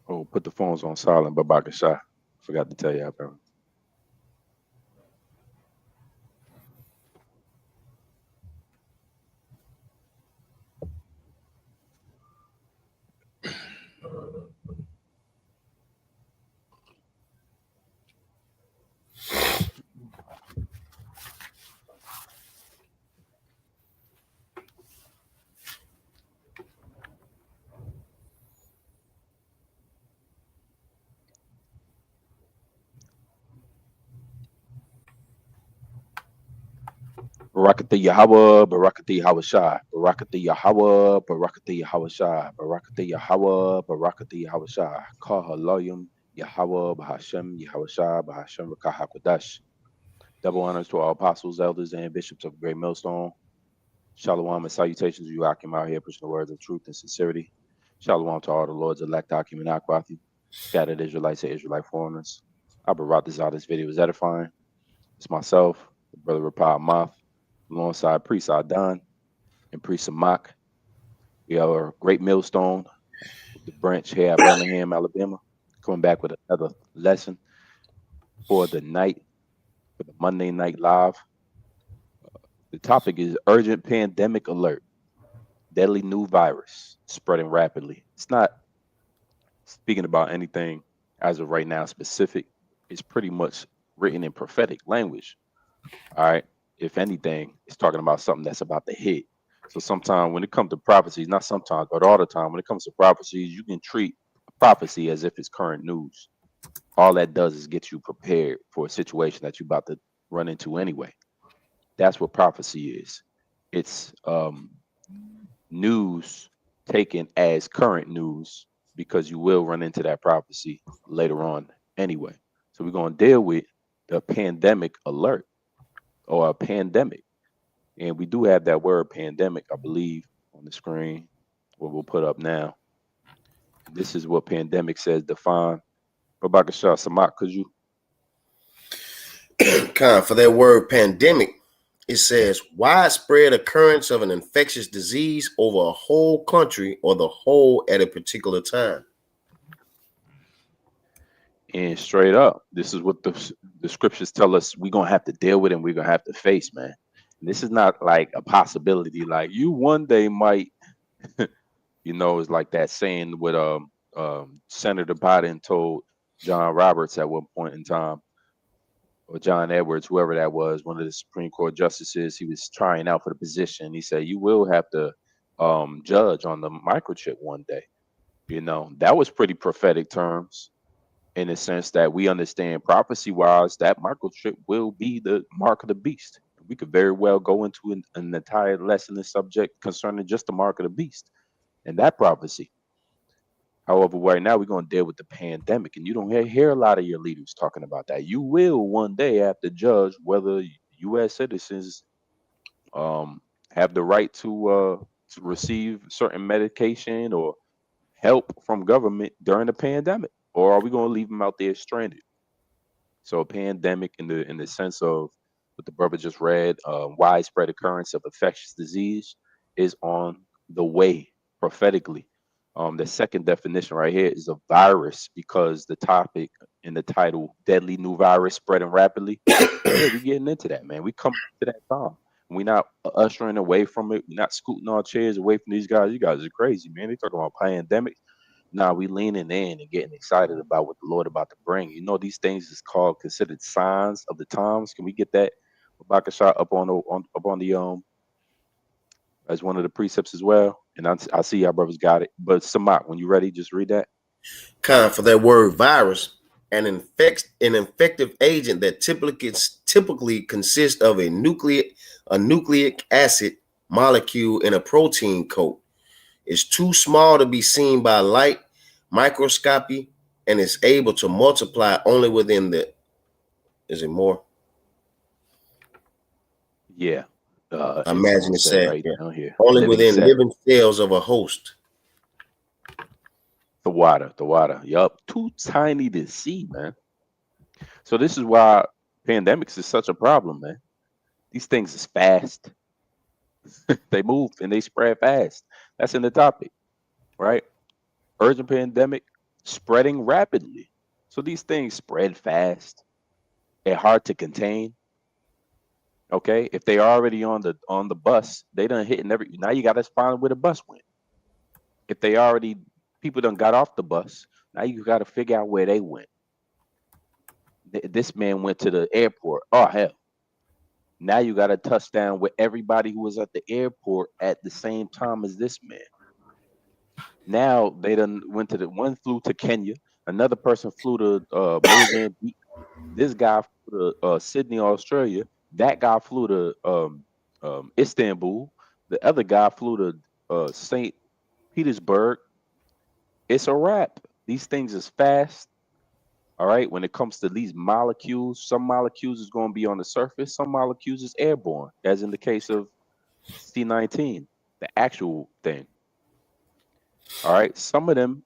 Oh, put the phones on silent, Babaka Shah. Forgot to tell you, bro. Barakati Yahweh, Barakati Hawashai, Barakati Yahweh, Barakati Hawashai, Barakati Yahweh, Barakati Hawashai, Kahalayim, Yahweh, Bahashem, Yahwashai, Bahashem, Rakahakwadash. Double honors to our apostles, elders, and bishops of Great Millstone. Shalom and salutations to you, Akim, out here preaching the words of truth and sincerity. Shalom to all the Lord's elect, Akim and Akwathi, scattered Israelites and Israelite foreigners. I brought this out. This video is edifying. It's myself, the brother Rapah Moth, alongside Priest Adon and Priest Samak. We are a Great Millstone with the branch here at Birmingham, Alabama, coming back with another lesson for the night, for the Monday Night Live. The topic is urgent pandemic alert. Deadly new virus spreading rapidly. It's not speaking about anything as of right now specific. It's pretty much written in prophetic language. All right. If anything, it's talking about something that's about to hit. So sometimes when it comes to prophecies, not sometimes, but all the time, when it comes to prophecies, you can treat prophecy as if it's current news. All that does is get you prepared for a situation that you're about to run into anyway. That's what prophecy is. It's news taken as current news because you will run into that prophecy later on anyway. So we're going to deal with the pandemic alert or a pandemic. And we do have that word pandemic, I believe, on the screen, what we'll put up now. This is what pandemic says defined. Babaka Shah Samak, could you? For that word pandemic, it says widespread occurrence of an infectious disease over a whole country or the whole at a particular time. And straight up, this is what the scriptures tell us we're going to have to deal with and we're going to have to face, man. And this is not like a possibility, like you one day might, it's like that saying what Senator Biden told John Roberts at one point in time, or John Edwards, whoever that was, one of the Supreme Court justices. He was trying out for the position. He said, "You will have to judge on the microchip one day." That was pretty prophetic terms in the sense that we understand prophecy-wise that microchip will be the mark of the beast. We could very well go into an entire lesson and subject concerning just the mark of the beast and that prophecy. However, right now we're going to deal with the pandemic, and you don't hear a lot of your leaders talking about that. You will one day have to judge whether U.S. citizens have the right to receive certain medication or help from government during the pandemic, or are we going to leave them out there stranded? So, a pandemic in the sense of what the brother just read, widespread occurrence of infectious disease is on the way prophetically. The second definition right here is a virus because the topic in the title, deadly new virus spreading rapidly. Yeah, we getting into that, man. We coming to that time. We're not ushering away from it. We're not scooting our chairs away from these guys. You guys are crazy, man. They talking about pandemic. Nah, we leaning in and getting excited about what the Lord about to bring. These things is called considered signs of the times. Can we get that Bakasha up on the as one of the precepts as well? And I see y'all brothers got it. But Samak, when you ready, just read that. For that word virus, an infective agent that typically consists of a nucleic acid molecule in a protein coat. Is too small to be seen by light microscopy and is able to multiply only within the. Is it more? Yeah. Imagine it said right down here. only Living within cell. living cells of a host. The water. Yup. Too tiny to see, man. So this is why pandemics is such a problem, man. These things is fast. They move and they spread fast. That's in the topic, right? Urgent pandemic spreading rapidly. So these things spread fast. They're hard to contain. Okay, if they already on the bus, they done hitting every. Now you got to find where the bus went. If they already people done got off the bus, now you got to figure out where they went. This man went to the airport. Oh hell! Now you got to touch down with everybody who was at the airport at the same time as this man. Now they done went to the one flew to Kenya, another person flew to Mozambique. This guy flew to Sydney, Australia. That guy flew to Istanbul. The other guy flew to St. Petersburg. It's a wrap. These things is fast. All right. When it comes to these molecules, some molecules is going to be on the surface, some molecules is airborne, as in the case of C19, the actual thing. All right. Some of them,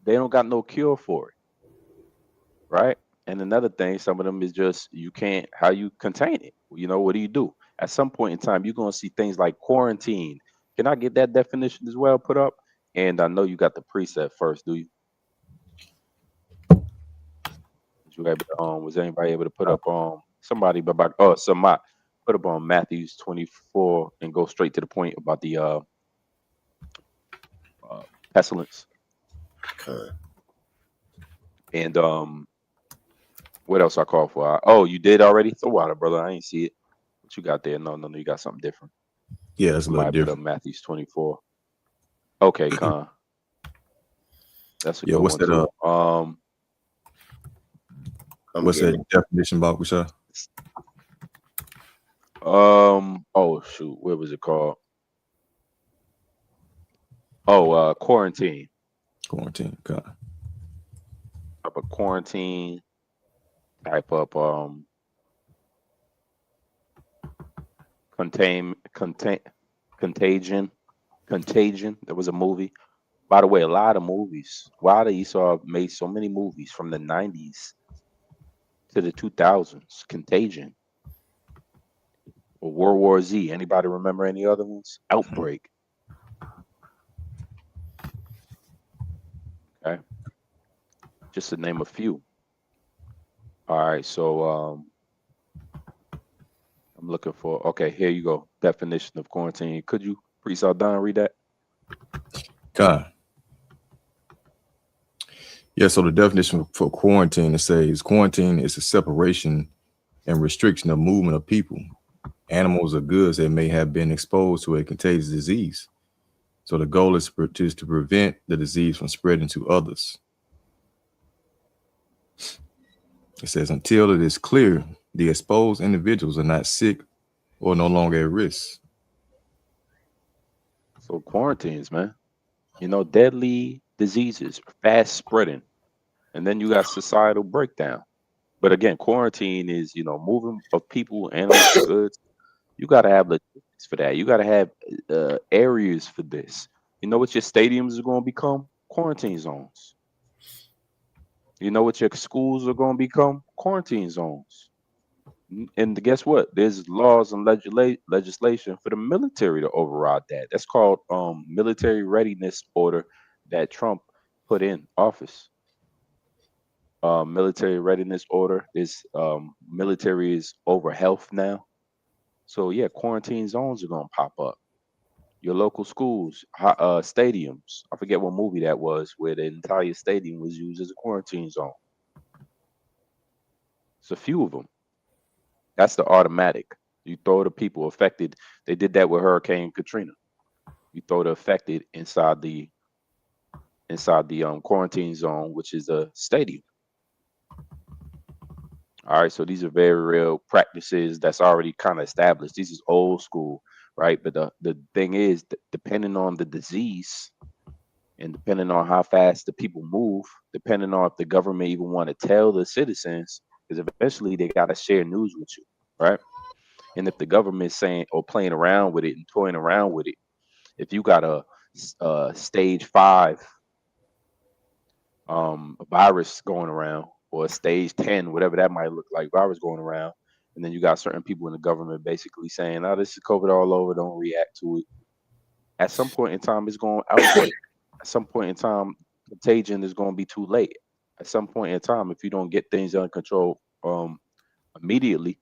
they don't got no cure for it. Right. And another thing, some of them is just you can't how you contain it. You know, what do you do? At some point in time, you're gonna see things like quarantine. Can I get that definition as well put up? And I know you got the preset first, do you? Was you able to, was anybody able to put up somebody but about somebody put up on Matthews 24 and go straight to the point about the pestilence. Okay. And what else I call for? Oh, you did already? Throw water, brother. I ain't see it. What you got there? No, you got something different. Yeah, that's a little Somebody put up different. Matthews 24. Okay, Con. That's a Yeah, good what's one that? too. What's that definition, Bob? Bashar? Oh shoot, what was it called? Oh, quarantine. Quarantine. God. Type of quarantine. Type up contagion. There was a movie. By the way, a lot of movies. Wilder Esau made so many movies from the 90s to the 2000s. Contagion or World War Z. Anybody remember any other ones? Outbreak. Okay, just to name a few. All right, so I'm looking for. Okay, here you go. Definition of quarantine. Could you, Priest Aldon, read that? God. Yeah, so the definition for quarantine, it says quarantine is a separation and restriction of movement of people, animals, or goods that may have been exposed to a contagious disease. So the goal is to prevent the disease from spreading to others. It says until it is clear the exposed individuals are not sick or no longer at risk. So quarantines, man. You know, deadly diseases, fast spreading, and then you got societal breakdown. But again, quarantine is moving of people, animals, goods. You got to have logistics for that. You got to have areas for this. You know what your stadiums are going to become? Quarantine zones. You know what your schools are going to become? Quarantine zones. And guess what? There's laws and legislation for the military to override that. That's called military readiness order that Trump put in office. Military readiness order is military is over health now. So yeah, quarantine zones are gonna pop up. Your local schools, stadiums. I forget what movie that was, where the entire stadium was used as a quarantine zone. It's a few of them. That's the automatic. You throw the people affected. They did that with Hurricane Katrina. You throw the affected inside the quarantine zone, which is a stadium. All right, so these are very real practices that's already kind of established. This is old school, right? But the thing is, depending on the disease and depending on how fast the people move, depending on if the government even want to tell the citizens, because eventually they got to share news with you, right? And if the government's saying or playing around with it and toying around with it, if you got a stage 5 virus going around or a stage 10, whatever that might look like, virus going around, And then you got certain people in the government basically saying, "Oh, this is COVID all over. Don't react to it." At some point in time, it's going to outbreak. At some point in time, contagion is going to be too late. At some point in time, if you don't get things under control immediately,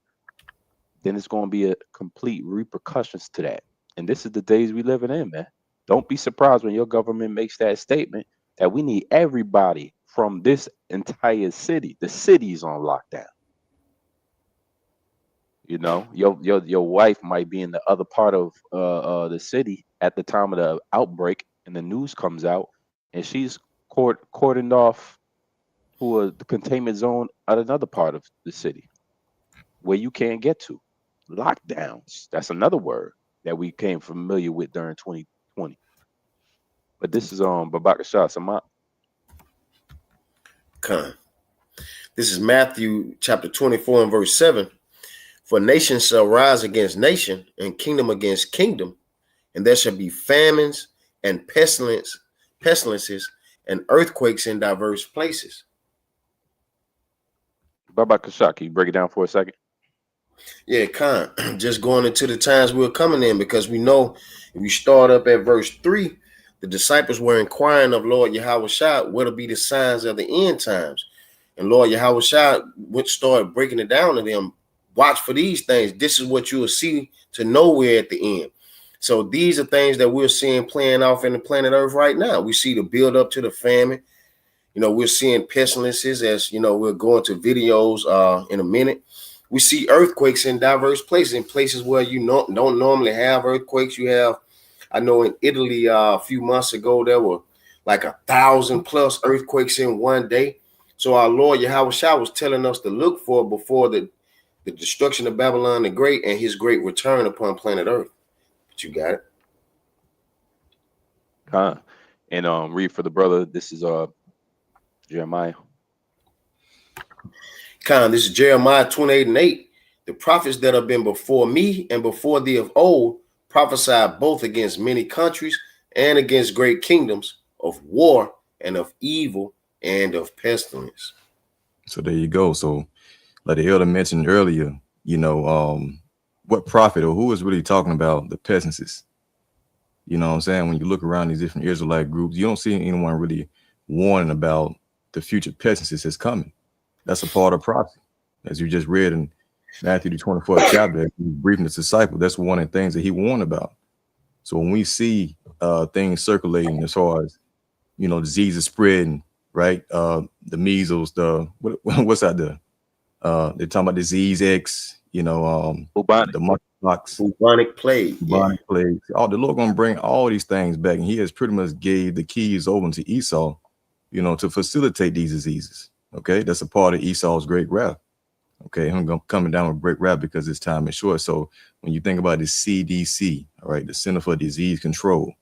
then it's going to be a complete repercussions to that. And this is the days we living in, man. Don't be surprised when your government makes that statement that we need everybody from this entire city. The city's on lockdown. You know, your wife might be in the other part of the city at the time of the outbreak, and the news comes out, and she's cordoned off to a containment zone at another part of the city where you can't get to. Lockdowns. That's another word that we came familiar with during 2020. But this is Babaka Shah Samat. Khan. This is Matthew chapter 24 and verse 7. For nation shall rise against nation, and kingdom against kingdom, and there shall be famines and pestilences and earthquakes in diverse places. Babaka Shah, can you break it down for a second? Yeah, Khan. Just going into the times we're coming in, because we know if you start up at verse 3, the disciples were inquiring of Lord Yahushua what'll be the signs of the end times. And Lord Yahushua started breaking it down to them. Watch for these things. This is what you will see to nowhere at the end. So these are things that we're seeing playing off in the planet Earth right now. We see the build up to the famine. You know, we're seeing pestilences, as you know, we're going to videos in a minute. We see earthquakes in diverse places, in places where you don't normally have earthquakes. You have, I know in Italy a few months ago, there were like 1,000+ earthquakes in one day. So our Lord Yahushua was telling us to look for before the destruction of Babylon the Great and his great return upon planet Earth. But you got it. And read for the brother. This is Jeremiah. Khan, this is Jeremiah 28:8. The prophets that have been before me and before thee of old prophesied both against many countries and against great kingdoms, of war and of evil and of pestilence. So there you go. So like the elder mentioned earlier, you know, what prophet or who is really talking about the pestilences? You know what I'm saying? When you look around these different Israelite groups, you don't see anyone really warning about the future pestilences that's coming. That's a part of prophecy. As you just read in Matthew the 24th chapter, briefing his disciples, that's one of the things that he warned about. So when we see things circulating as far as, you know, diseases spreading, right? The measles, what's that? They're talking about disease X, you know, the monkeypox, bubonic plague. Plague. Oh, the Lord gonna bring all these things back, and he has pretty much gave the keys over to Esau, you know, to facilitate these diseases. Okay, that's a part of Esau's great wrath. Okay, I'm coming down with great wrath because his time is short. So when you think about the CDC, all right, the Center for Disease Control,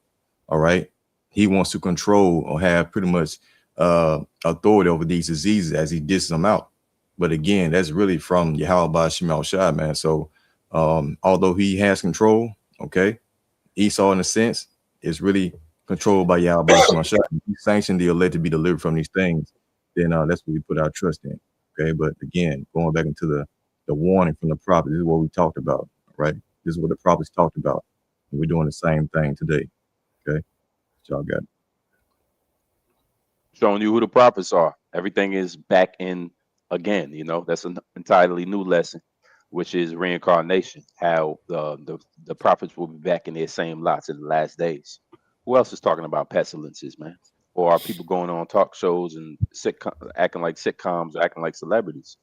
all right, he wants to control or have pretty much authority over these diseases as he dishes them out. But again, that's really from Yahweh Shemal Shai, man. So although he has control, okay, Esau in a sense is really controlled by Yahweh Shemal Shai. He sanctioned the elect to be delivered from these things. Then that's what we put our trust in. Okay, but again, going back into the warning from the prophet, this is what we talked about, right? This is what the prophets talked about. And we're doing the same thing today. Okay, y'all got it. Showing you who the prophets are. Everything is back in again. You know, that's an entirely new lesson, which is reincarnation. How the prophets will be back in their same lots in the last days. Who else is talking about pestilences, man? Or are people going on talk shows and acting like sitcoms, acting like celebrities?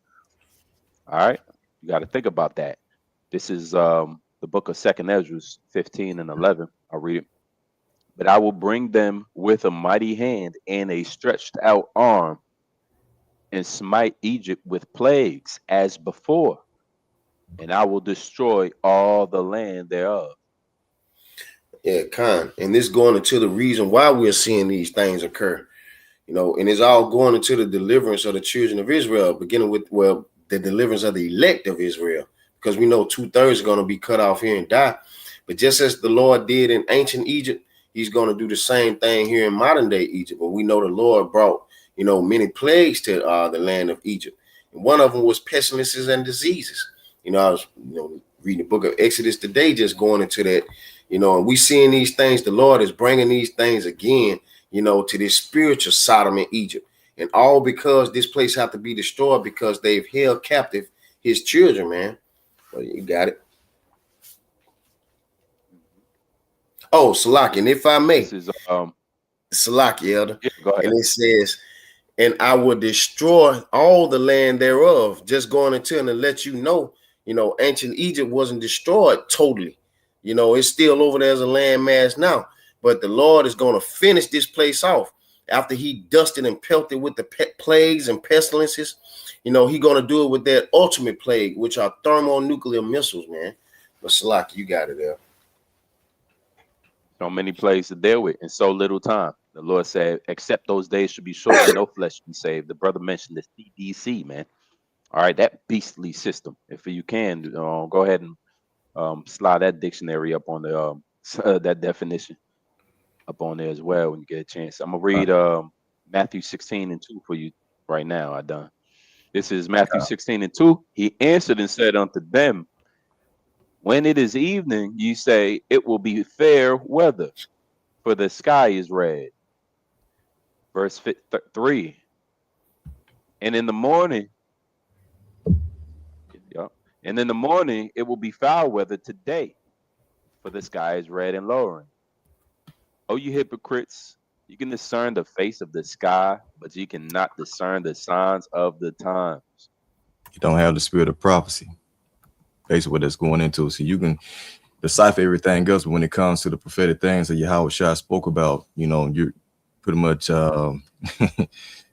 All right, you got to think about that. This is the book of 2nd Ezra 15 and 11. I'll read it. But I will bring them with a mighty hand and a stretched out arm, and smite Egypt with plagues as before, and I will destroy all the land thereof. Yeah, Khan. And this going into the reason why we're seeing these things occur, you know, and it's all going into the deliverance of the children of Israel, beginning with, well, the deliverance of the elect of Israel, because we know 2/3 are going to be cut off here and die. But just as the Lord did in ancient Egypt, he's going to do the same thing here in modern day Egypt. But we know the Lord brought, you know, many plagues to the land of Egypt. And one of them was pestilences and diseases. I was reading the book of Exodus today, just going into that, and we seeing these things. The Lord is bringing these things again, to this spiritual Sodom and Egypt, and all because this place have to be destroyed because they've held captive his children, man. Well, you got it. Oh, Salaki, and if I may, This is Salaki, Elder, yeah, go ahead. and it says, and I will destroy all the land thereof. Just going into and to let you know, ancient Egypt wasn't destroyed totally. It's still over there as a landmass now. But the Lord is going to finish this place off after he dusted and pelted with the plagues and pestilences. He's going to do it with that ultimate plague, which are thermonuclear missiles, man. But Salaki, you got it there. So many plagues to deal with in so little time. The Lord said, except those days should be short and no flesh be saved. The brother mentioned the CDC, man. All right, that beastly system. If you can, go ahead and slide that dictionary up on the that definition up on there as well when you get a chance. I'm gonna read Matthew 16:2 for you right now. I done. This is Matthew 16:2. He answered and said unto them, when it is evening, you say it will be fair weather, for the sky is red. Verse 3. And in the morning, it will be foul weather today, for the sky is red and lowering. Oh, you hypocrites, you can discern the face of the sky, but you cannot discern the signs of the times. You don't have the spirit of prophecy. Basically what that's going into. So you can decipher everything else, but when it comes to the prophetic things that Yahweh Shah spoke about, you're pretty much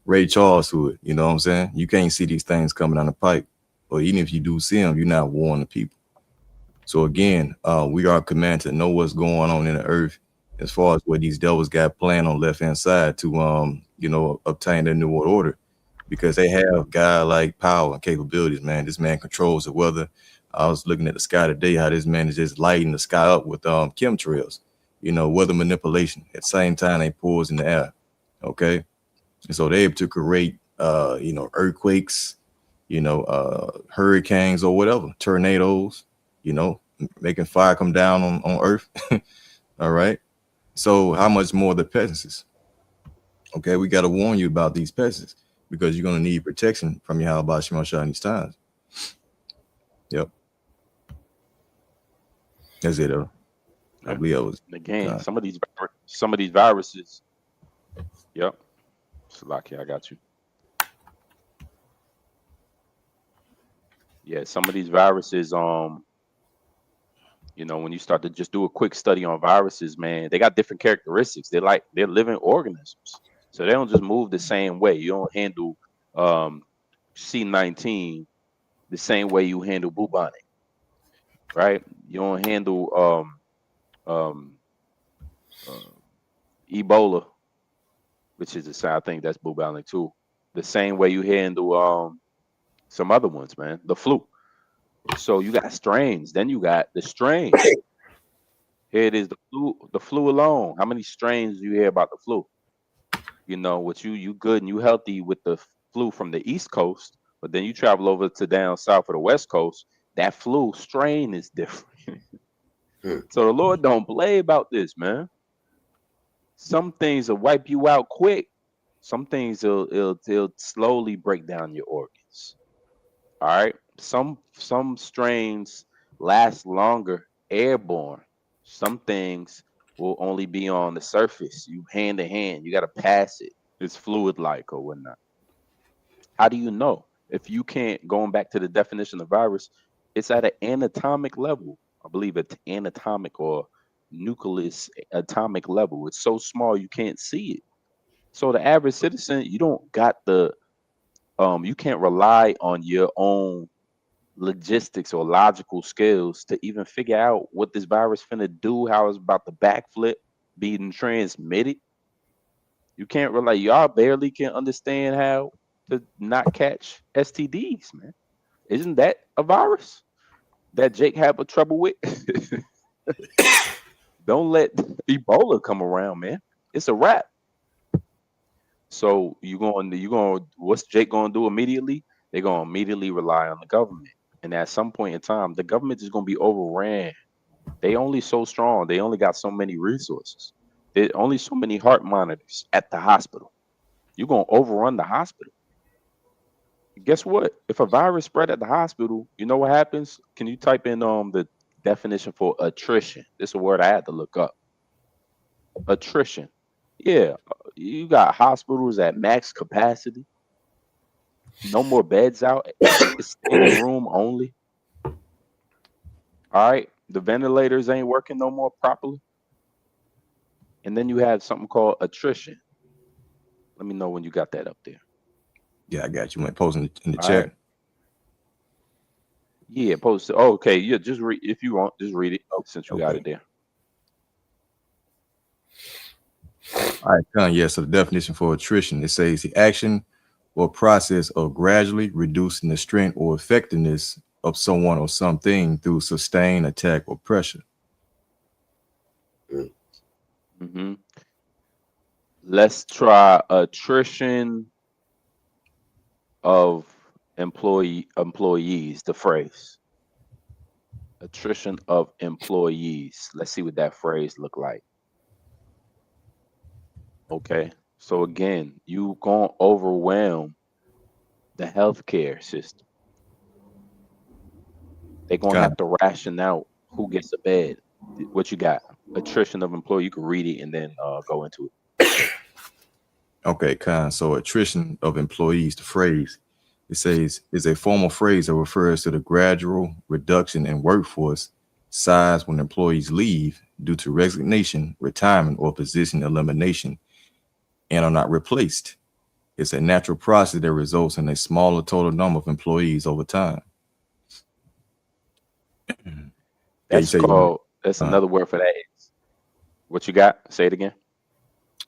Ray Charles to it. You know what I'm saying? You can't see these things coming down the pipe. Or even if you do see them, you're not warning the people. So again, we are commanded to know what's going on in the earth as far as what these devils got planned on left-hand side to obtain their new world order, because they have God-like power and capabilities, man. This man controls the weather. I was looking at the sky today, how this man is just lighting the sky up with chemtrails, weather manipulation. At the same time, they pulls in the air. Okay. And so they're able to create, earthquakes, hurricanes or whatever, tornadoes, making fire come down on earth. All right. So how much more the peasants? Okay. We got to warn you about these peasants because you're going to need protection from Yahweh Shema Shah in these times. Yep. That's it, though. I believe I was again. Some of these viruses. Yep. Salaki, I got you. Yeah, some of these viruses. When you start to just do a quick study on viruses, man, they got different characteristics. They're living organisms, so they don't just move the same way. You don't handle C19 the same way you handle bubonic, right? You don't handle Ebola, which is I think that's bubonic too, the same way you handle some other ones, man. The flu. So you got strains, then you got the strains. Here it is, the flu alone. How many strains do you hear about the flu? What you good and you healthy with the flu from the East Coast, but then you travel over to down south of the West Coast, that flu strain is different. So the Lord don't play about this, man. Some things will wipe you out quick. Some things it'll slowly break down your organs. All right. Some strains last longer airborne. Some things will only be on the surface. You hand to hand. You got to pass it. It's fluid like or whatnot. How do you know? If you can't, going back to the definition of virus, it's at an anatomic level. I believe it's anatomic or nucleus atomic level. It's so small you can't see it. So the average citizen, you don't got you can't rely on your own logistics or logical skills to even figure out what this virus finna do, how it's about to backflip, being transmitted. You can't rely. Y'all barely can understand how to not catch STDs, man. Isn't that a virus that Jake had trouble with? Don't let Ebola come around, man. It's a wrap. So what's Jake gonna do immediately? They're gonna immediately rely on the government. And at some point in time, the government is going to be overran. They only so strong. They only got so many resources. There's only so many heart monitors at the hospital. You're going to overrun the hospital. Guess what? If a virus spread at the hospital, you know what happens? Can you type in the definition for attrition? This is a word I had to look up. Attrition. Yeah, you got hospitals at max capacity. No more beds out. It's standing room only. All right. The ventilators ain't working no more properly. And then you have something called attrition. Let me know when you got that up there. Yeah, I got you. Might post in the All chat. right. Yeah, post it. Oh, okay. Yeah, just read if you want. Just read it since you got Okay. it there. All right, Con. Yeah, so the definition for attrition, it says the action or process of gradually reducing the strength or effectiveness of someone or something through sustained attack or pressure. Mm-hmm. Let's try attrition of employees. The phrase attrition of employees. Let's see what that phrase look like. Okay, so again, you gonna overwhelm the healthcare system. They're gonna have to ration out who gets a bed. What you got? Attrition of employee. You can read it and then go into it. Okay, Con. So attrition of employees, the phrase, it says, is a formal phrase that refers to the gradual reduction in workforce size when employees leave due to resignation, retirement, or position elimination and are not replaced. It's a natural process that results in a smaller total number of employees over time. That's called, that's another word for that. What you got? Say it again.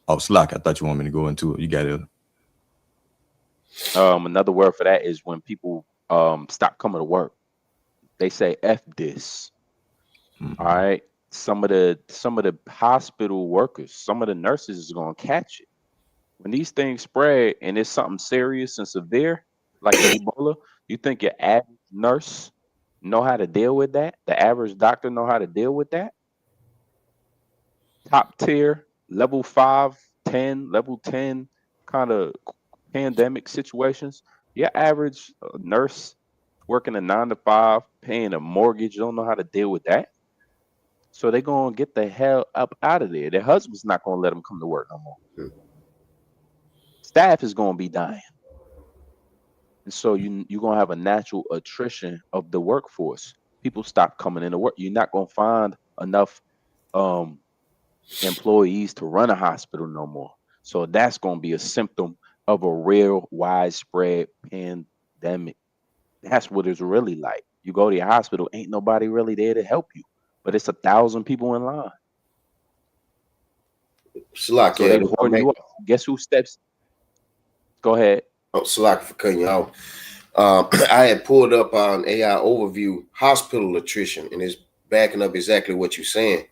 Oh, Slack. I thought you wanted me to go into it. You got it. Another word for that is when people stop coming to work. They say F this. Mm-hmm. All right. Some of the hospital workers, some of the nurses is gonna catch it. When these things spread and it's something serious and severe, like Ebola, you think your average nurse know how to deal with that? The average doctor know how to deal with that? Top tier, level 5, 10, level 10 kind of pandemic situations. Your average nurse working a 9 to 5, paying a mortgage, don't know how to deal with that. So they're gonna get the hell up out of there. Their husband's not gonna let them come to work no more. Staff is gonna be dying. And so you're gonna have a natural attrition of the workforce. People stop coming into work. You're not gonna find enough employees to run a hospital no more. So that's gonna be a symptom of a real widespread pandemic. That's what it's really like. You go to your hospital, ain't nobody really there to help you, but it's 1,000 people in line. Slack, so they hoarding you up. Guess who steps? Go ahead. Oh, Slack for cutting you off. I had pulled up on AI overview hospital attrition, and it's backing up exactly what you're saying,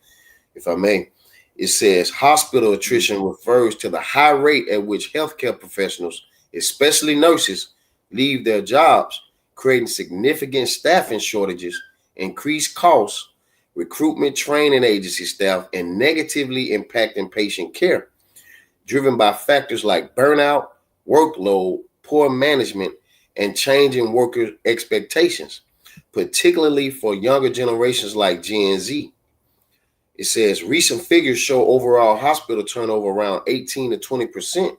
if I may. It says hospital attrition refers to the high rate at which healthcare professionals, especially nurses, leave their jobs, creating significant staffing shortages, increased costs, recruitment, training agency staff, and negatively impacting patient care, driven by factors like burnout, workload, poor management, and changing worker expectations, particularly for younger generations like Gen Z. It says recent figures show overall hospital turnover around 18 to 20%,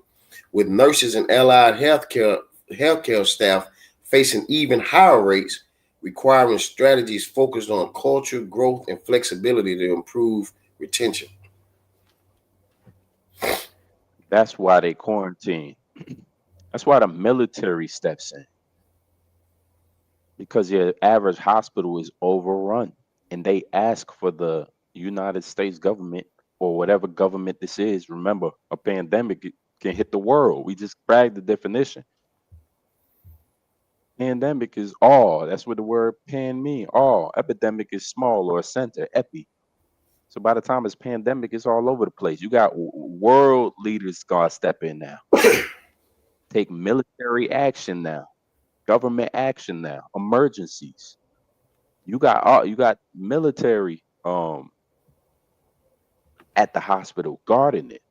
with nurses and allied healthcare staff facing even higher rates, requiring strategies focused on culture, growth, and flexibility to improve retention. That's why they quarantine. That's why the military steps in. Because your average hospital is overrun and they ask for the United States government or whatever government this is. Remember, a pandemic can hit the world. We just bragged the definition. Pandemic is all. That's what the word pan mean. All. Epidemic is small or a center. Epi. So by the time it's pandemic, it's all over the place. You got world leaders gonna step in now. Take military action now. government action now, emergencies. You got military at the hospital guarding it.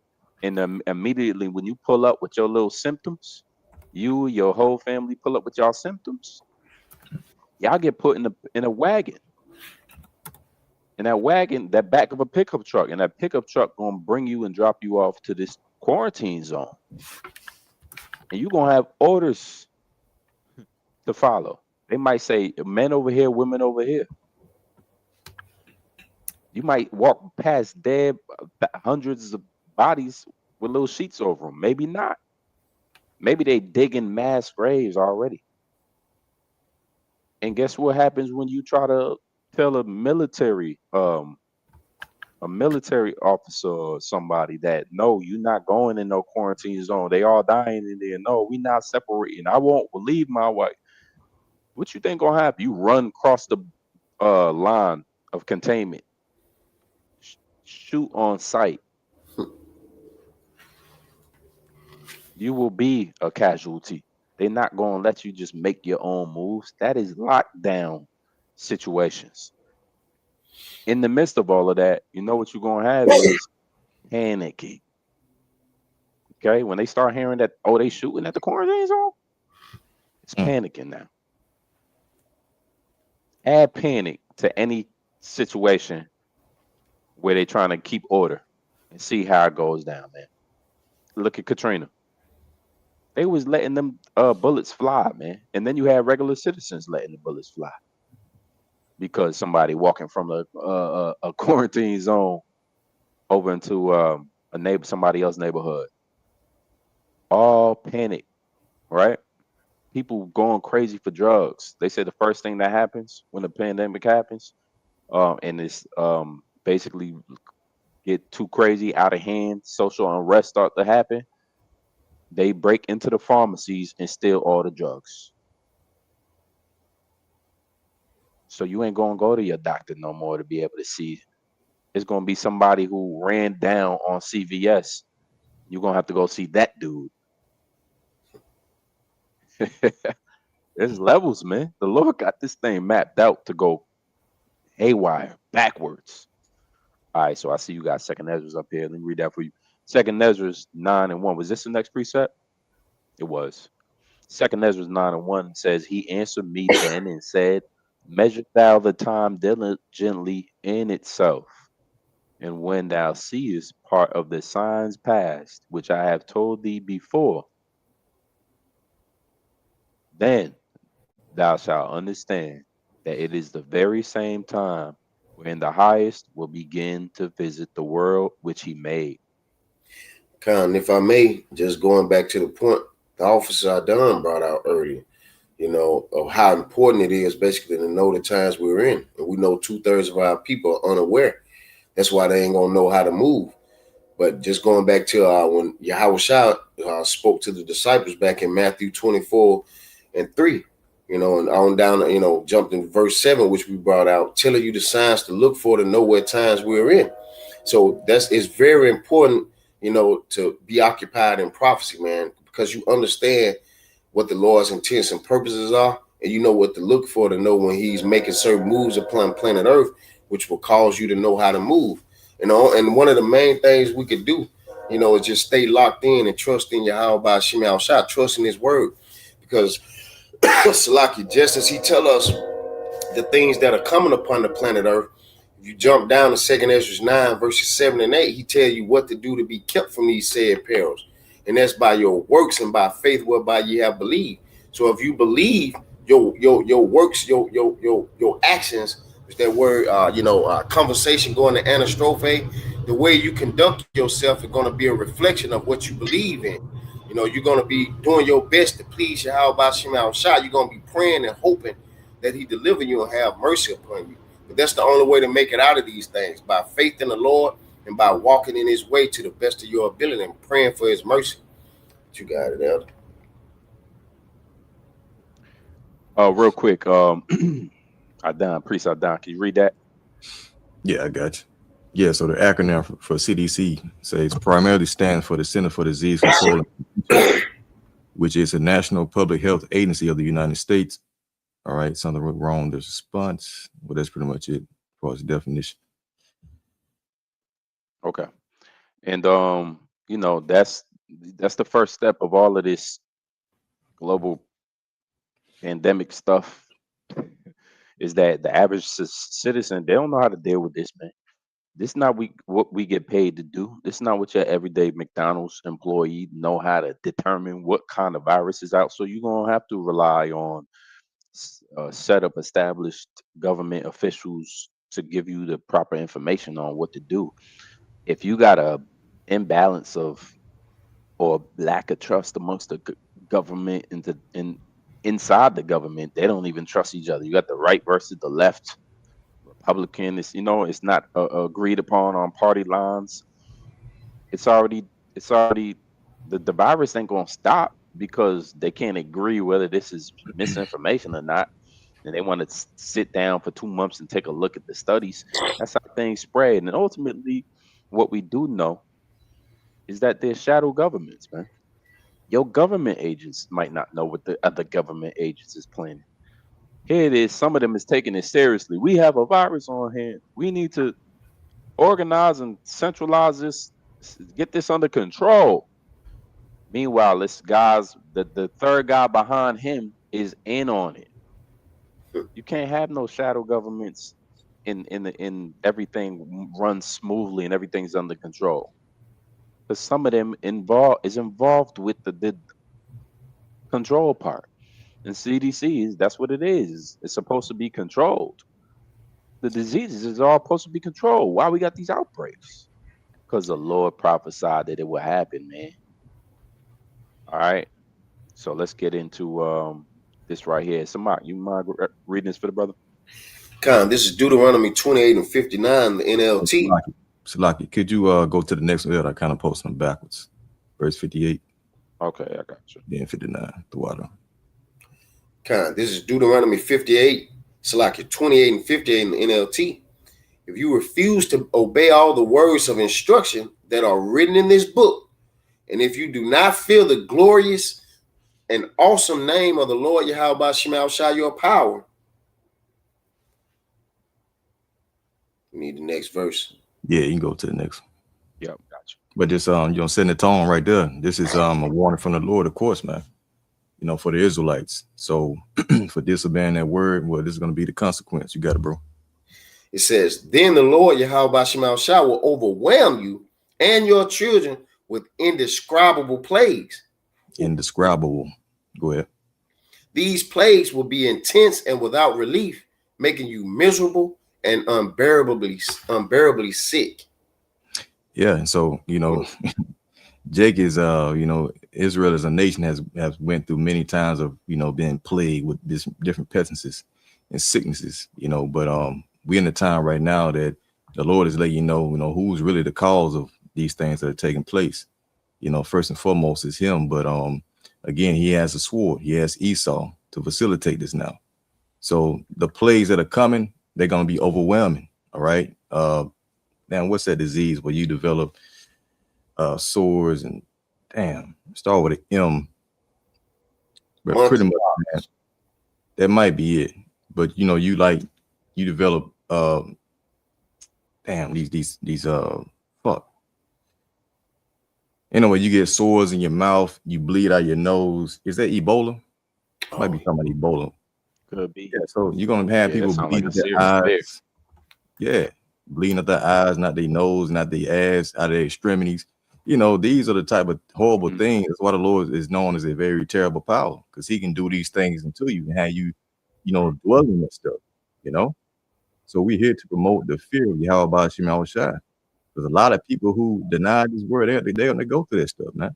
And immediately when you pull up with your little symptoms, your whole family pull up with y'all symptoms, y'all get put in a wagon. And that wagon, that back of a pickup truck, and that pickup truck gonna bring you and drop you off to this quarantine zone. And you're gonna have orders to follow. They might say men over here, women over here. You might walk past dead hundreds of bodies with little sheets over them. Maybe not. Maybe they digging mass graves already. And guess what happens when you try to tell a military officer or somebody that no, you're not going in no quarantine zone. They all dying in there. No, we not separating. I won't leave my wife. What you think gonna happen? You run across the line of containment. Shoot on sight. You will be a casualty. They're not going to let you just make your own moves. That is lockdown situations. In the midst of all of that, you know what you're going to have is panicking. Okay? When they start hearing that, oh, they shooting at the quarantine zone, it's panicking now. Add panic to any situation where they're trying to keep order and see how it goes down, man. Look at Katrina. They was letting them bullets fly, man. And then you had regular citizens letting the bullets fly because somebody walking from a quarantine zone over into somebody else's neighborhood. All panic, right? People going crazy for drugs. They say the first thing that happens when the pandemic happens, and it's basically get too crazy, out of hand, social unrest start to happen, they break into the pharmacies and steal all the drugs. So you ain't gonna go to your doctor no more to be able to see. It's gonna be somebody who ran down on CVS. You're gonna have to go see that dude. There's levels, man. The Lord got this thing mapped out to go haywire, backwards. All right, so I see you got Second Ezra's up here. Let me read that for you. Second Ezra's 9:1. Was this the next precept? It was. Second Ezra's 9:1 says, he answered me then and said, measure thou the time diligently in itself. And when thou seest part of the signs past, which I have told thee before, then thou shalt understand that it is the very same time when the highest will begin to visit the world which he made. Con, if I may, just going back to the point the officer Adon brought out earlier, you know, of how important it is basically to know the times we're in. And we know 2/3 of our people are unaware. That's why they ain't going to know how to move. But just going back to when Yahushua spoke to the disciples back in Matthew 24:3, you know, and on down, you know, jumped in verse 7, which we brought out, telling you the signs to look for to know what times we're in. So it's very important, you know, to be occupied in prophecy, man, because you understand what the Lord's intents and purposes are, and you know what to look for to know when he's making certain moves upon planet Earth, which will cause you to know how to move. You know, and one of the main things we could do, you know, is just stay locked in and trust in Yahweh Shem Yahushua, trust in his word, because Salaki, just as he tell us the things that are coming upon the planet Earth, if you jump down to 2 Ezra 9, verses 7 and 8, he tell you what to do to be kept from these said perils. And that's by your works and by faith whereby you have believed. So if you believe, your works, your actions, is that word, conversation going to anastrophe, the way you conduct yourself is going to be a reflection of what you believe in. You know, you're going to be doing your best to please Yahweh Shem Yahushua. You're going to be praying and hoping that he deliver you and have mercy upon you. But that's the only way to make it out of these things, by faith in the Lord and by walking in his way to the best of your ability and praying for his mercy. But you got it, Elder. Real quick, Priest Adon, can you read that? Yeah, I got you. Yeah, so the acronym for CDC says primarily stands for the Center for Disease Control. which is a national public health agency of the United States. All right, something went wrong. There's a response. Well, that's pretty much it as far as the definition. Okay. And you know, that's the first step of all of this global pandemic stuff, is that the average citizen, they don't know how to deal with this, man. This not what we get paid to do. This is not what your everyday McDonald's employee know how to determine what kind of virus is out. So you're gonna have to rely on set up established government officials to give you the proper information on what to do. If you got a imbalance of or lack of trust amongst the government and inside the government, they don't even trust each other. You got the right versus the left. Republican is, it's not agreed upon on party lines. It's already the virus ain't gonna stop because they can't agree whether this is misinformation or not, and they want to sit down for 2 months and take a look at the studies. That's how things spread. And ultimately, what we do know is that there's shadow governments, man. Your government agents might not know what the other government agents is planning. Here it is. Some of them is taking it seriously. We have a virus on hand. We need to organize and centralize this, get this under control. Meanwhile, this guy's the third guy behind him is in on it. You can't have no shadow governments in everything runs smoothly and everything's under control. Because some of them involved with the control part. And CDC that's what it is. It's supposed to be controlled. The diseases is all supposed to be controlled. Why we got these outbreaks? Because the Lord prophesied that it would happen, man. All right. So let's get into this right here. Somebody, you mind reading this for the brother? Con, this is Deuteronomy 28 and 59, the NLT. Salaki, could you go to the next one? I kind of posted them backwards. Verse 58. Okay, I got you. Then 59, the water. Con, this is Deuteronomy 58, Salaki 28 and 58 in the NLT. If you refuse to obey all the words of instruction that are written in this book, and if you do not feel the glorious and awesome name of the Lord Yahweh Shema Shah, your power. We need the next verse. Yeah, you can go to the next one. Yep, gotcha. But this, setting the tone right there. This is a warning from the Lord, of course, man. For the Israelites. So for disobeying that word, well, this is going to be the consequence. You got it, bro. It says, then the Lord Yahweh Shema Shah will overwhelm you and your children with indescribable plagues. Indescribable. Go ahead. These plagues will be intense and without relief, making you miserable and unbearably sick. Yeah, and so Jake is Israel as a nation has went through many times of being plagued with this different pestilences and sicknesses, but we're in a time right now that the Lord is letting you know who's really the cause of these things that are taking place. First and foremost is him, but again, he has a sword. He has Esau to facilitate this now. So the plagues that are coming, they're going to be overwhelming. All right. Now, what's that disease where you develop sores and start with an M? But pretty much, man, that might be it. But you develop these Anyway, you get sores in your mouth, you bleed out your nose. Is that Ebola? Might be talking about Ebola. Could be. Yeah, so you're gonna have people bleeding their eyes. Yeah, bleeding out their eyes, not their nose, not their ass, out of their extremities. These are the type of horrible things. That's why the Lord is known as a very terrible power, because he can do these things until you and have you, dwelling that stuff, So we're here to promote the fear of Yahweh Shema Shai. There's a lot of people who deny this word. They're going to go through that stuff, man.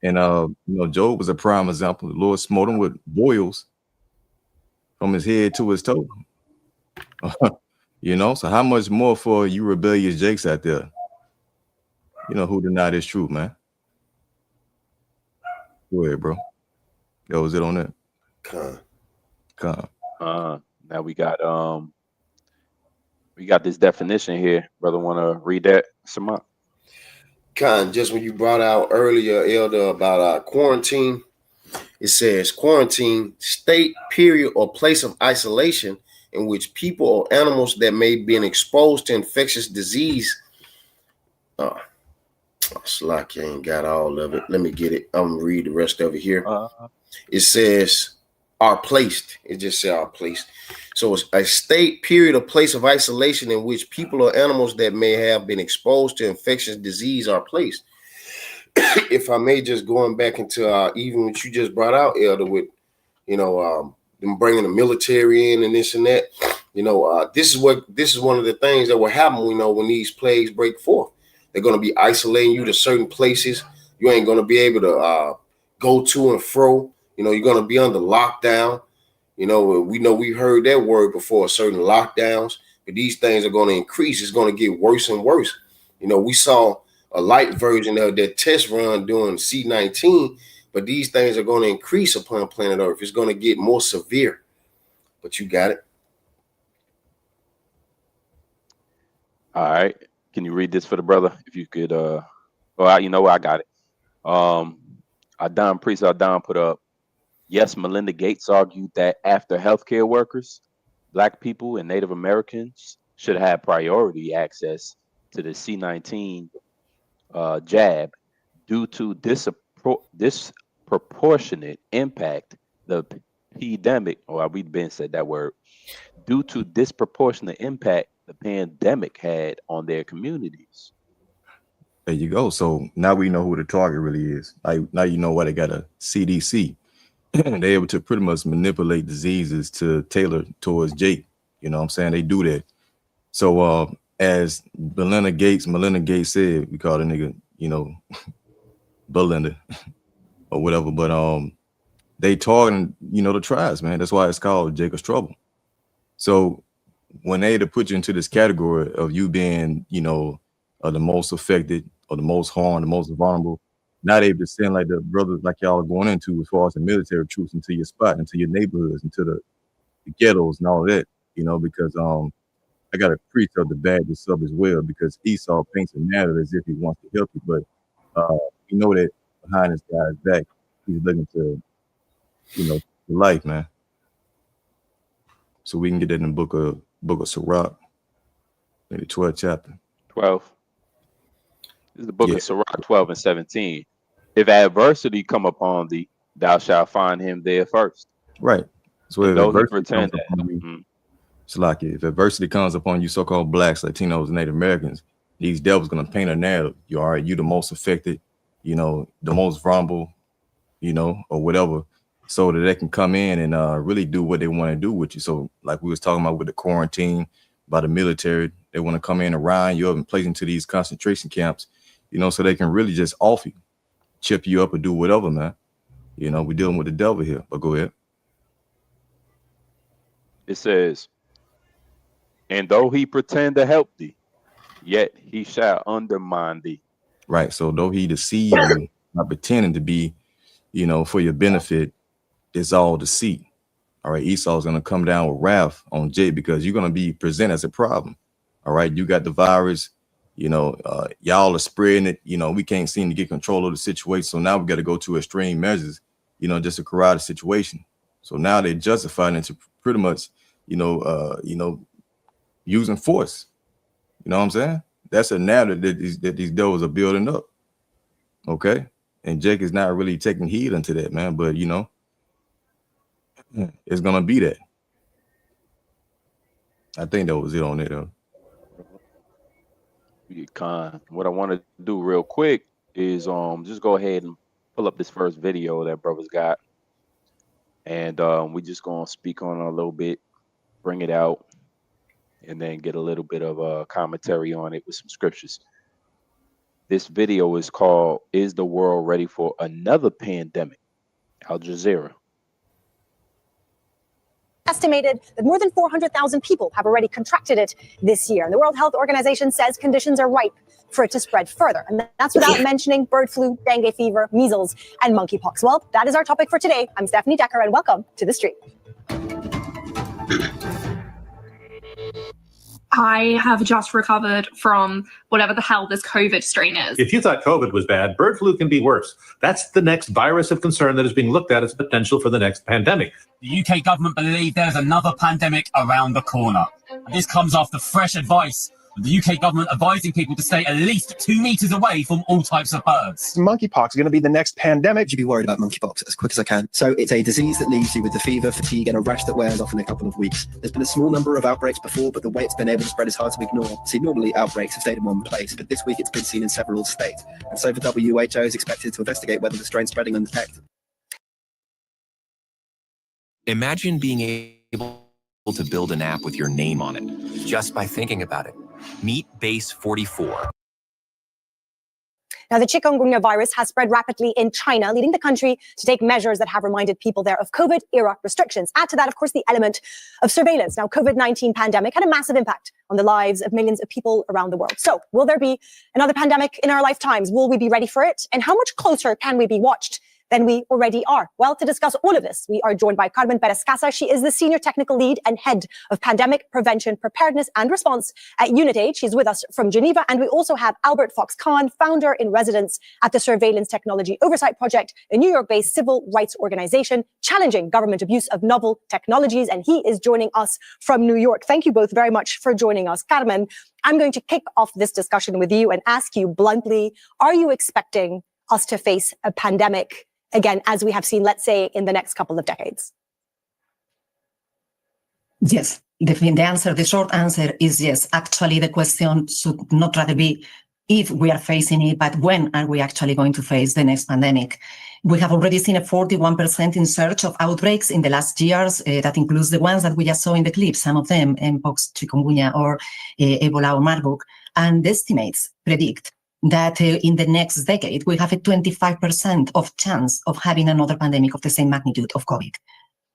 And Job was a prime example. The Lord smote him with boils from his head to his toe. So how much more for you rebellious Jakes out there? Who deny this truth, man? Go ahead, bro. That was it on that. Come. Now we got this definition here. Brother, want to read that, Samad? just when you brought out earlier, Elder, about quarantine, it says quarantine, state, period, or place of isolation in which people or animals that may be exposed to infectious disease. Slack, you ain't got all of it. Let me get it. I'm gonna read the rest of it here. It says are placed. It just says are placed. So it's a state, period, or place of isolation in which people or animals that may have been exposed to infectious disease are placed. If I may, just going back into even what you just brought out, Elder, with them bringing the military in and this and that. This is one of the things that will happen. When these plagues break forth, they're going to be isolating you to certain places. You ain't going to be able to go to and fro. You're going to be under lockdown. We've heard that word before, certain lockdowns, but these things are going to increase. It's going to get worse and worse. We saw a light version of that test run during C-19, but these things are going to increase upon planet Earth. It's going to get more severe. But you got it. All right. Can you read this for the brother? If you could, you know what? I got it. Adon put up, yes, Melinda Gates argued that after healthcare workers, Black people and Native Americans should have priority access to the C-19 jab due to disproportionate impact the pandemic, or we've been said that word, due to disproportionate impact the pandemic had on their communities. There you go. So now we know who the target really is. Now you know why they got a CDC. They're able to pretty much manipulate diseases to tailor towards Jake. You know what I'm saying? They do that. So as Melinda Gates said, we call the nigga, Belinda or whatever, but they targeting, the tribes, man. That's why it's called Jacob's Trouble. So when they to put you into this category of you being, the most affected or the most harmed, the most vulnerable, not able to send like the brothers like y'all are going into as far as the military troops into your spot, into your neighborhoods, into the ghettos and all that, because I got to preach of the bad this up as well, because Esau paints a narrative as if he wants to help you, but that behind this guy's back, he's looking to, the life, man. So we can get that in the book of Sirach, maybe 12th chapter. 12. This is the book of Sirach 12 and 17. If adversity come upon thee, thou shalt find him there first. Right. So if those who pretend that. It's like if adversity comes upon you, so-called Blacks, Latinos, Native Americans, these devils gonna paint a narrative. You the most affected, the most vulnerable, or whatever, so that they can come in and really do what they want to do with you. So like we was talking about with the quarantine, by the military, they want to come in and round you up and place into these concentration camps, so they can really just off you, chip you up, or do whatever, man. We're dealing with the devil here. But go ahead. It says, and though he pretend to help thee, yet he shall undermine thee. Right. So though he deceive you, not pretending to be, for your benefit, it's all deceit. All right. Esau's going to come down with wrath on Jay because you're going to be presented as a problem. All right. You got the virus, y'all are spreading it. We can't seem to get control of the situation. So now we got to go to extreme measures, just to corral the situation. So now they justify it into pretty much, using force. You know what I'm saying? That's a narrative that these devils are building up. Okay. And Jake is not really taking heed into that, man. But, it's going to be that. I think that was it on it, though. What I want to do real quick is just go ahead and pull up this first video that brothers got. And we just going to speak on it a little bit, bring it out, and then get a little bit of commentary on it with some scriptures. This video is called, Is the World Ready for Another Pandemic? Al Jazeera. Estimated that more than 400,000 people have already contracted it this year. And the World Health Organization says conditions are ripe for it to spread further. And that's without mentioning bird flu, dengue fever, measles, and monkeypox. Well, that is our topic for today. I'm Stephanie Decker, and welcome to The Street. I have just recovered from whatever the hell this COVID strain is. If you thought COVID was bad, bird flu can be worse. That's the next virus of concern that is being looked at as potential for the next pandemic. The UK government believe there's another pandemic around the corner. This comes after fresh advice of the UK government advising people to stay at least 2 meters away from all types of birds. Monkeypox is going to be the next pandemic. Should be worried about monkeypox as quick as I can. So it's a disease that leaves you with the fever, fatigue, and a rash that wears off in a couple of weeks. There's been a small number of outbreaks before, but the way it's been able to spread is hard to ignore. See, normally outbreaks have stayed in one place, but this week it's been seen in several states. And so the WHO is expected to investigate whether the strain's spreading undetected. Imagine being able to build an app with your name on it just by thinking about it. Meet Base 44. Now, the chikungunya virus has spread rapidly in China, leading the country to take measures that have reminded people there of COVID-era restrictions. Add to that, of course, the element of surveillance. Now, COVID-19 pandemic had a massive impact on the lives of millions of people around the world. So, will there be another pandemic in our lifetimes? Will we be ready for it? And how much closer can we be watched than we already are? Well, to discuss all of this, we are joined by Carmen Perez-Casa. She is the Senior Technical Lead and Head of Pandemic Prevention, Preparedness and Response at UNITAID. She's with us from Geneva. And we also have Albert Fox-Khan, Founder in Residence at the Surveillance Technology Oversight Project, a New York-based civil rights organization challenging government abuse of novel technologies. And he is joining us from New York. Thank you both very much for joining us. Carmen, I'm going to kick off this discussion with you and ask you bluntly, are you expecting us to face a pandemic again, as we have seen, let's say, in the next couple of decades? Yes, the short answer is yes. Actually, the question should not rather be if we are facing it, but when are we actually going to face the next pandemic? We have already seen a 41% in surge of outbreaks in the last years. That includes the ones that we just saw in the clip, some of them, Mpox, chikungunya, or Ebola or Marburg. And the estimates predict that in the next decade, we have a 25% of chance of having another pandemic of the same magnitude of COVID.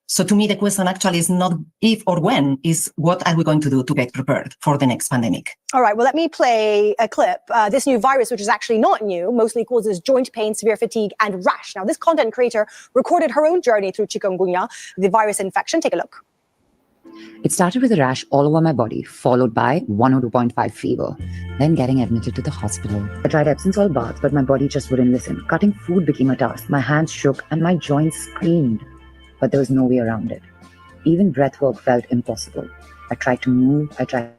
So to me, the question actually is not if or when, is what are we going to do to get prepared for the next pandemic? All right, well, let me play a clip. This new virus, which is actually not new, mostly causes joint pain, severe fatigue, and rash. Now, this content creator recorded her own journey through chikungunya, the virus infection. Take a look. It started with a rash all over my body, followed by 102.5 fever, then getting admitted to the hospital. I tried Epsom salt baths, but my body just wouldn't listen. Cutting food became a task. My hands shook and my joints screamed, but there was no way around it. Even breath work felt impossible. I tried to move, Okay.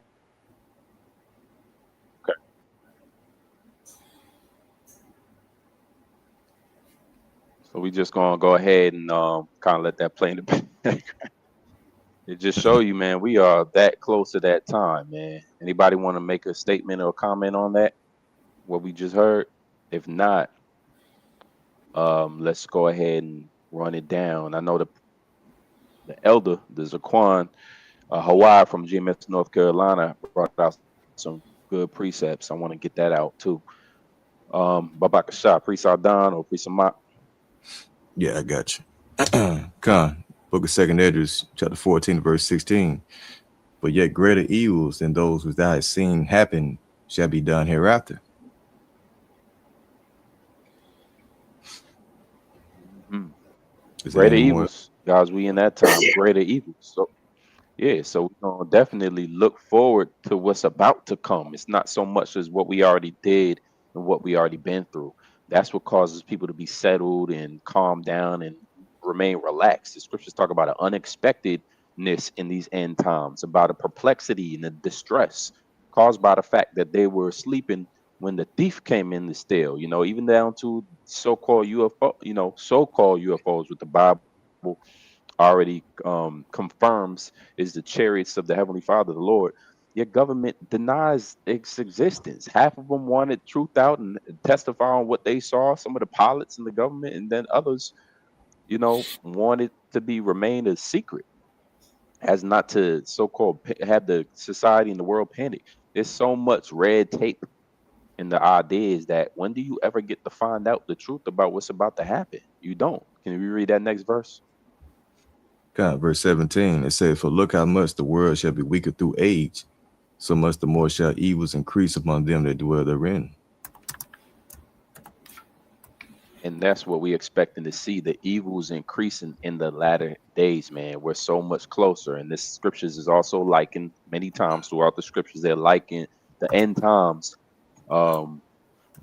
So we just gonna go ahead and kind of let that play in the background. It just show you, man, we are that close to that time, man. Anybody want to make a statement or comment on that? What we just heard? If not, let's go ahead and run it down. I know the elder, the Zaquan Hawaii from GMS North Carolina, brought out some good precepts. I want to get that out too. Babaka Shah, Priest Aldan or Priest Amat? Yeah, I got you. Khan. Book of 2 Esdras, chapter 14, verse 16. But yet greater evils than those which thou hast seen happen shall be done hereafter. Greater evils, guys. We in that time, greater evils. So, yeah, so we're gonna definitely look forward to what's about to come. It's not so much as what we already did and what we already been through. That's what causes people to be settled and calm down and remain relaxed. The scriptures talk about an unexpectedness in these end times, about a perplexity and a distress caused by the fact that they were sleeping when the thief came in to steal. You know, even down to so-called UFO, so-called UFOs, with the Bible already confirms is the chariots of the Heavenly Father, the Lord. Your government denies its existence. Half of them wanted truth out and testify on what they saw, some of the pilots in the government, and then others, wanted to remain a secret, as not to so-called have the society and the world panic. There's so much red tape in the ideas that when do you ever get to find out the truth about what's about to happen? You don't. Can we read that next verse? God, verse 17, it says, for look how much the world shall be weaker through age, so much the more shall evils increase upon them that dwell therein. And that's what we expecting to see. The evils increasing in the latter days, man. We're so much closer. And this scriptures is also likened many times throughout the scriptures. They're likened the end times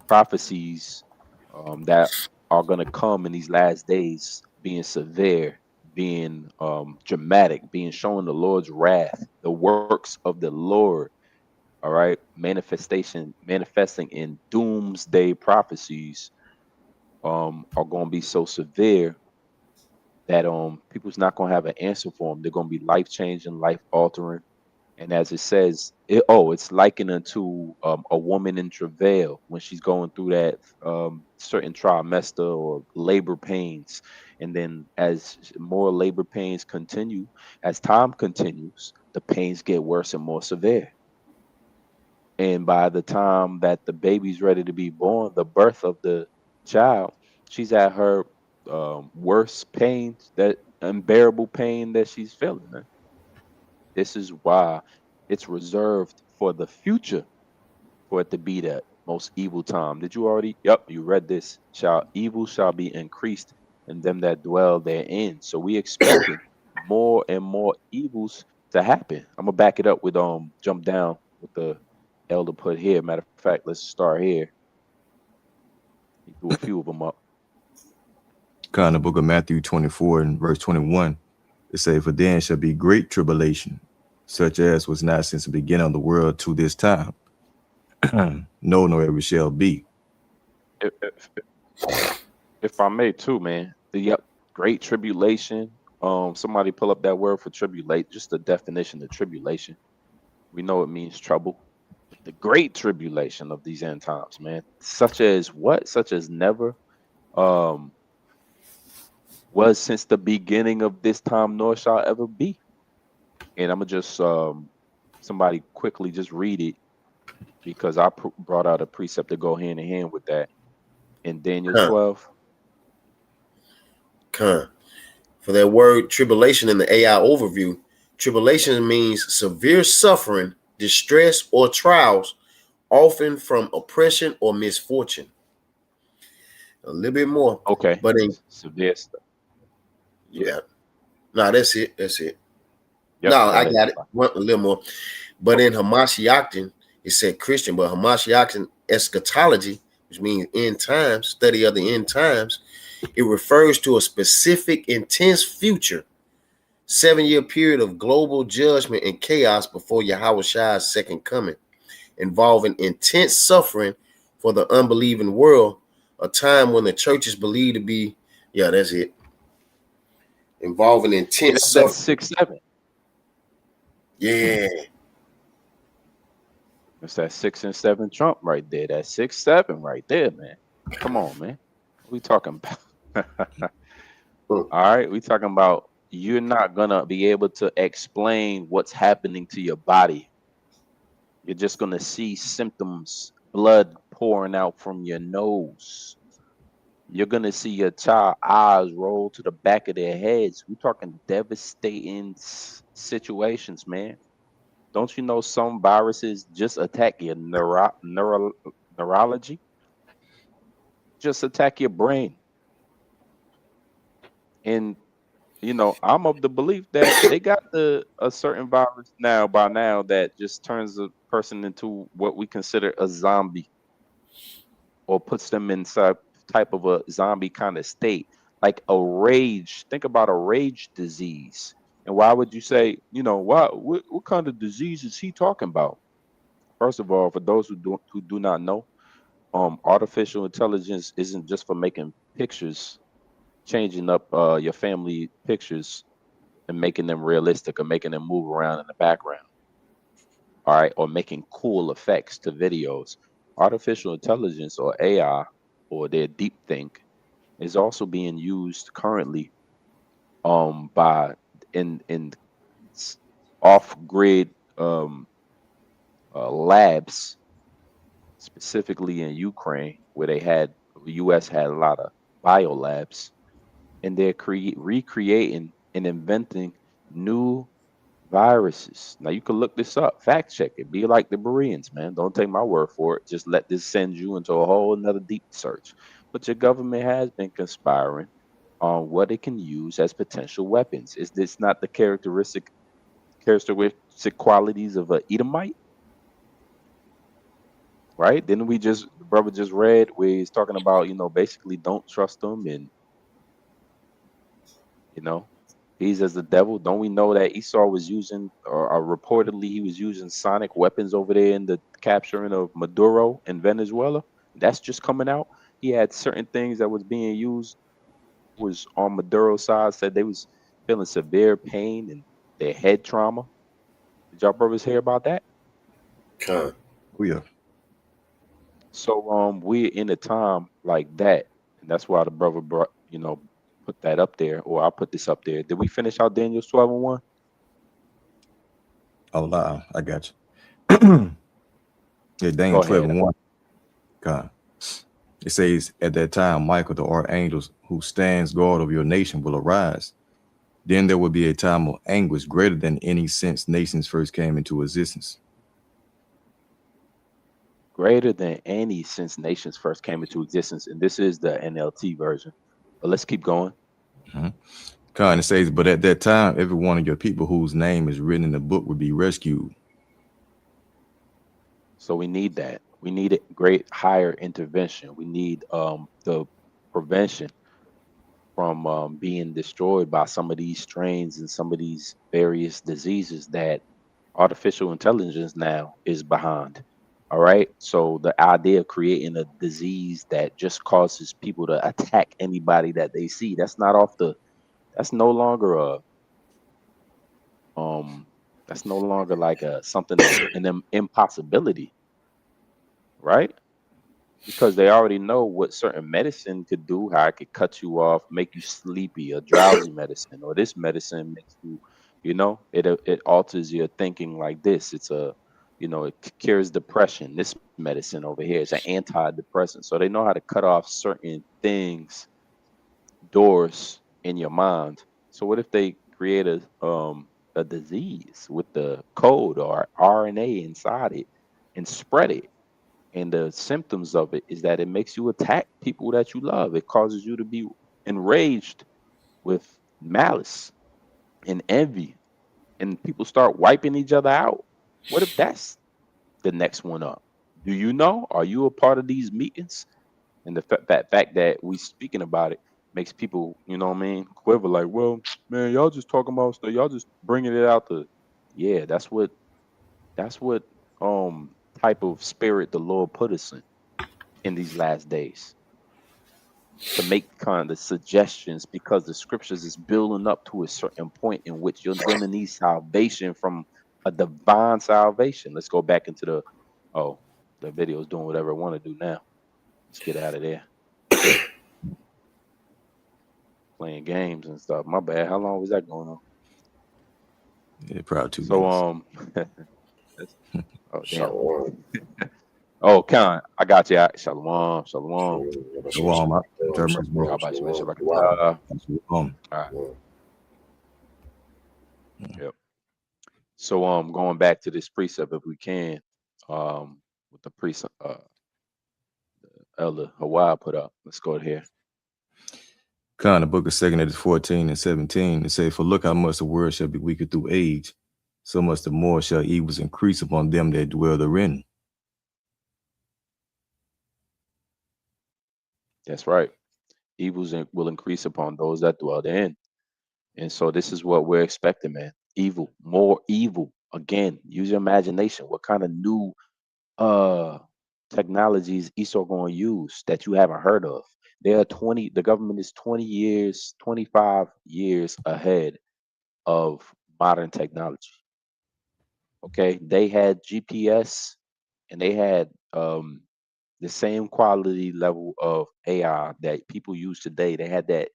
prophecies that are going to come in these last days, being severe, being dramatic, being showing the Lord's wrath, the works of the Lord. All right, manifesting in doomsday prophecies are going to be so severe that people's not going to have an answer for them. They're going to be life changing, life altering. And as it says, it's likened unto a woman in travail when she's going through that certain trimester or labor pains. And then as more labor pains continue, as time continues, the pains get worse and more severe. And by the time that the baby's ready to be born, the birth of the child, she's at her worst pains, that unbearable pain that she's feeling. Man. This is why it's reserved for the future for it to be that most evil time. Did you already? Yep, you read this. Evil shall be increased in them that dwell therein. So we expecting more and more evils to happen. I'm gonna back it up with jump down with the elder put here. Matter of fact, let's start here. He threw a few of them up. Kind of book of Matthew 24 and verse 21. It say, for then shall be great tribulation, such as was not since the beginning of the world to this time. No, nor ever shall be. If I may too, man. Yep, great tribulation. Somebody pull up that word for tribulate, just the definition of tribulation. We know it means trouble. The great tribulation of these end times, man. Such as what? Such as never was since the beginning of this time, nor shall ever be. And I'm gonna just somebody quickly just read it, because I brought out a precept to go hand in hand with that in Daniel 12. For that word tribulation in the AI overview, tribulation means severe suffering, distress, or trials, often from oppression or misfortune. A little bit more. Okay. But in severe stuff. Yeah. No, that's it. That's it. Yep, no, I got it. A little more. But in Hamashiach, it said Christian, but Hamashiach eschatology, which means end times, study of the end times, it refers to a specific intense future 7-year period of global judgment and chaos before Yahweh's second coming, involving intense suffering for the unbelieving world, a time when the church is believed to be, yeah, that's it, involving intense suffering. 6-7. Yeah. It's that 6 and 7 Trump right there. That 6-7 right there, man. Come on, man. What we talking about? All right, we talking about you're not gonna be able to explain what's happening to your body. You're just gonna see symptoms, blood pouring out from your nose. You're gonna see your child eyes roll to the back of their heads. We're talking devastating situations, man. Don't you know some viruses just attack your neurology? Just attack your brain. And you know, I'm of the belief that they got a certain virus by now that just turns a person into what we consider a zombie, or puts them in some type of a zombie kind of state, like a rage. Think about a rage disease. And why would you say, you know, what kind of disease is he talking about? First of all, for those who do not know, artificial intelligence isn't just for making pictures, changing up your family pictures and making them realistic, or making them move around in the background. All right, or making cool effects to videos. Artificial intelligence, or AI, or their deep think, is also being used currently by in off-grid labs, specifically in Ukraine, where the U.S. had a lot of biolabs, and they're recreating and inventing new viruses. Now you can look this up, fact check it, be like the Bereans, man. Don't take my word for it. Just let this send you into a whole another deep search. But your government has been conspiring on what it can use as potential weapons. Is this not the characteristic qualities of a Edomite? Right? Didn't we just the brother just read where he's talking about, basically don't trust them and he's as the devil. Don't we know that Esau was using or reportedly he was using sonic weapons over there in the capturing of Maduro in Venezuela? That's just coming out. He had certain things that was being used was on Maduro's side, said they was feeling severe pain and their head trauma. Did y'all brothers hear about that? Con. Oh, yeah. So we're in a time like that, and that's why the brother brought, put that up there, or I'll put this up there. Did we finish out Daniel 12:1? Oh, I got you. Yeah, Daniel Go ahead. 12:1. God. It says, at that time, Michael, the archangel who stands guard of your nation, will arise. Then there will be a time of anguish greater than any since nations first came into existence. Greater than any since nations first came into existence. And this is the NLT version. But let's keep going. God, it says, but at that time, every one of your people whose name is written in the book will be rescued. So we need that. We need a great higher intervention. We need the prevention from being destroyed by some of these strains and some of these various diseases that artificial intelligence now is behind. All right. So the idea of creating a disease that just causes people to attack anybody that they see, that's no longer like something an impossibility, right? Because they already know what certain medicine could do, how it could cut you off, make you sleepy, or drowsy medicine, or this medicine makes you, it alters your thinking like this. It's it cures depression. This medicine over here is an antidepressant. So they know how to cut off certain things, doors in your mind. So what if they create a disease with the code or RNA inside it and spread it? And the symptoms of it is that it makes you attack people that you love. It causes you to be enraged with malice and envy, and people start wiping each other out. What if that's the next one up? Do you know? Are you a part of these meetings? And the fact that we speaking about it makes people, quiver like, well, man, y'all just talking about stuff. Y'all just bringing it out yeah, that's what type of spirit the Lord put us in these last days, to make kind of suggestions, because the scriptures is building up to a certain point in which you're going to need salvation from a divine salvation. Let's go back into the video's doing whatever it want to do now. Let's get out of there. Playing games and stuff. My bad. How long was that going on? Yeah, probably 2 minutes. Oh, damn. Oh, Khan, I got you. Shalom. Shalom. All right. Yep. So going back to this precept, if we can, with the precept Elder Hawaii put up. Let's go here. Khan, the book of 2 Edges 14 and 17, it says, for look how much the world shall be weaker through age, so much the more shall evils increase upon them that dwell therein. That's right. Evils will increase upon those that dwell therein. And so this is what we're expecting, man. Evil, more evil. Again, use your imagination. What kind of new technologies Esau going to use that you haven't heard of? The government is 25 years ahead of modern technology. Okay, they had GPS and they had the same quality level of AI that people use today. They had that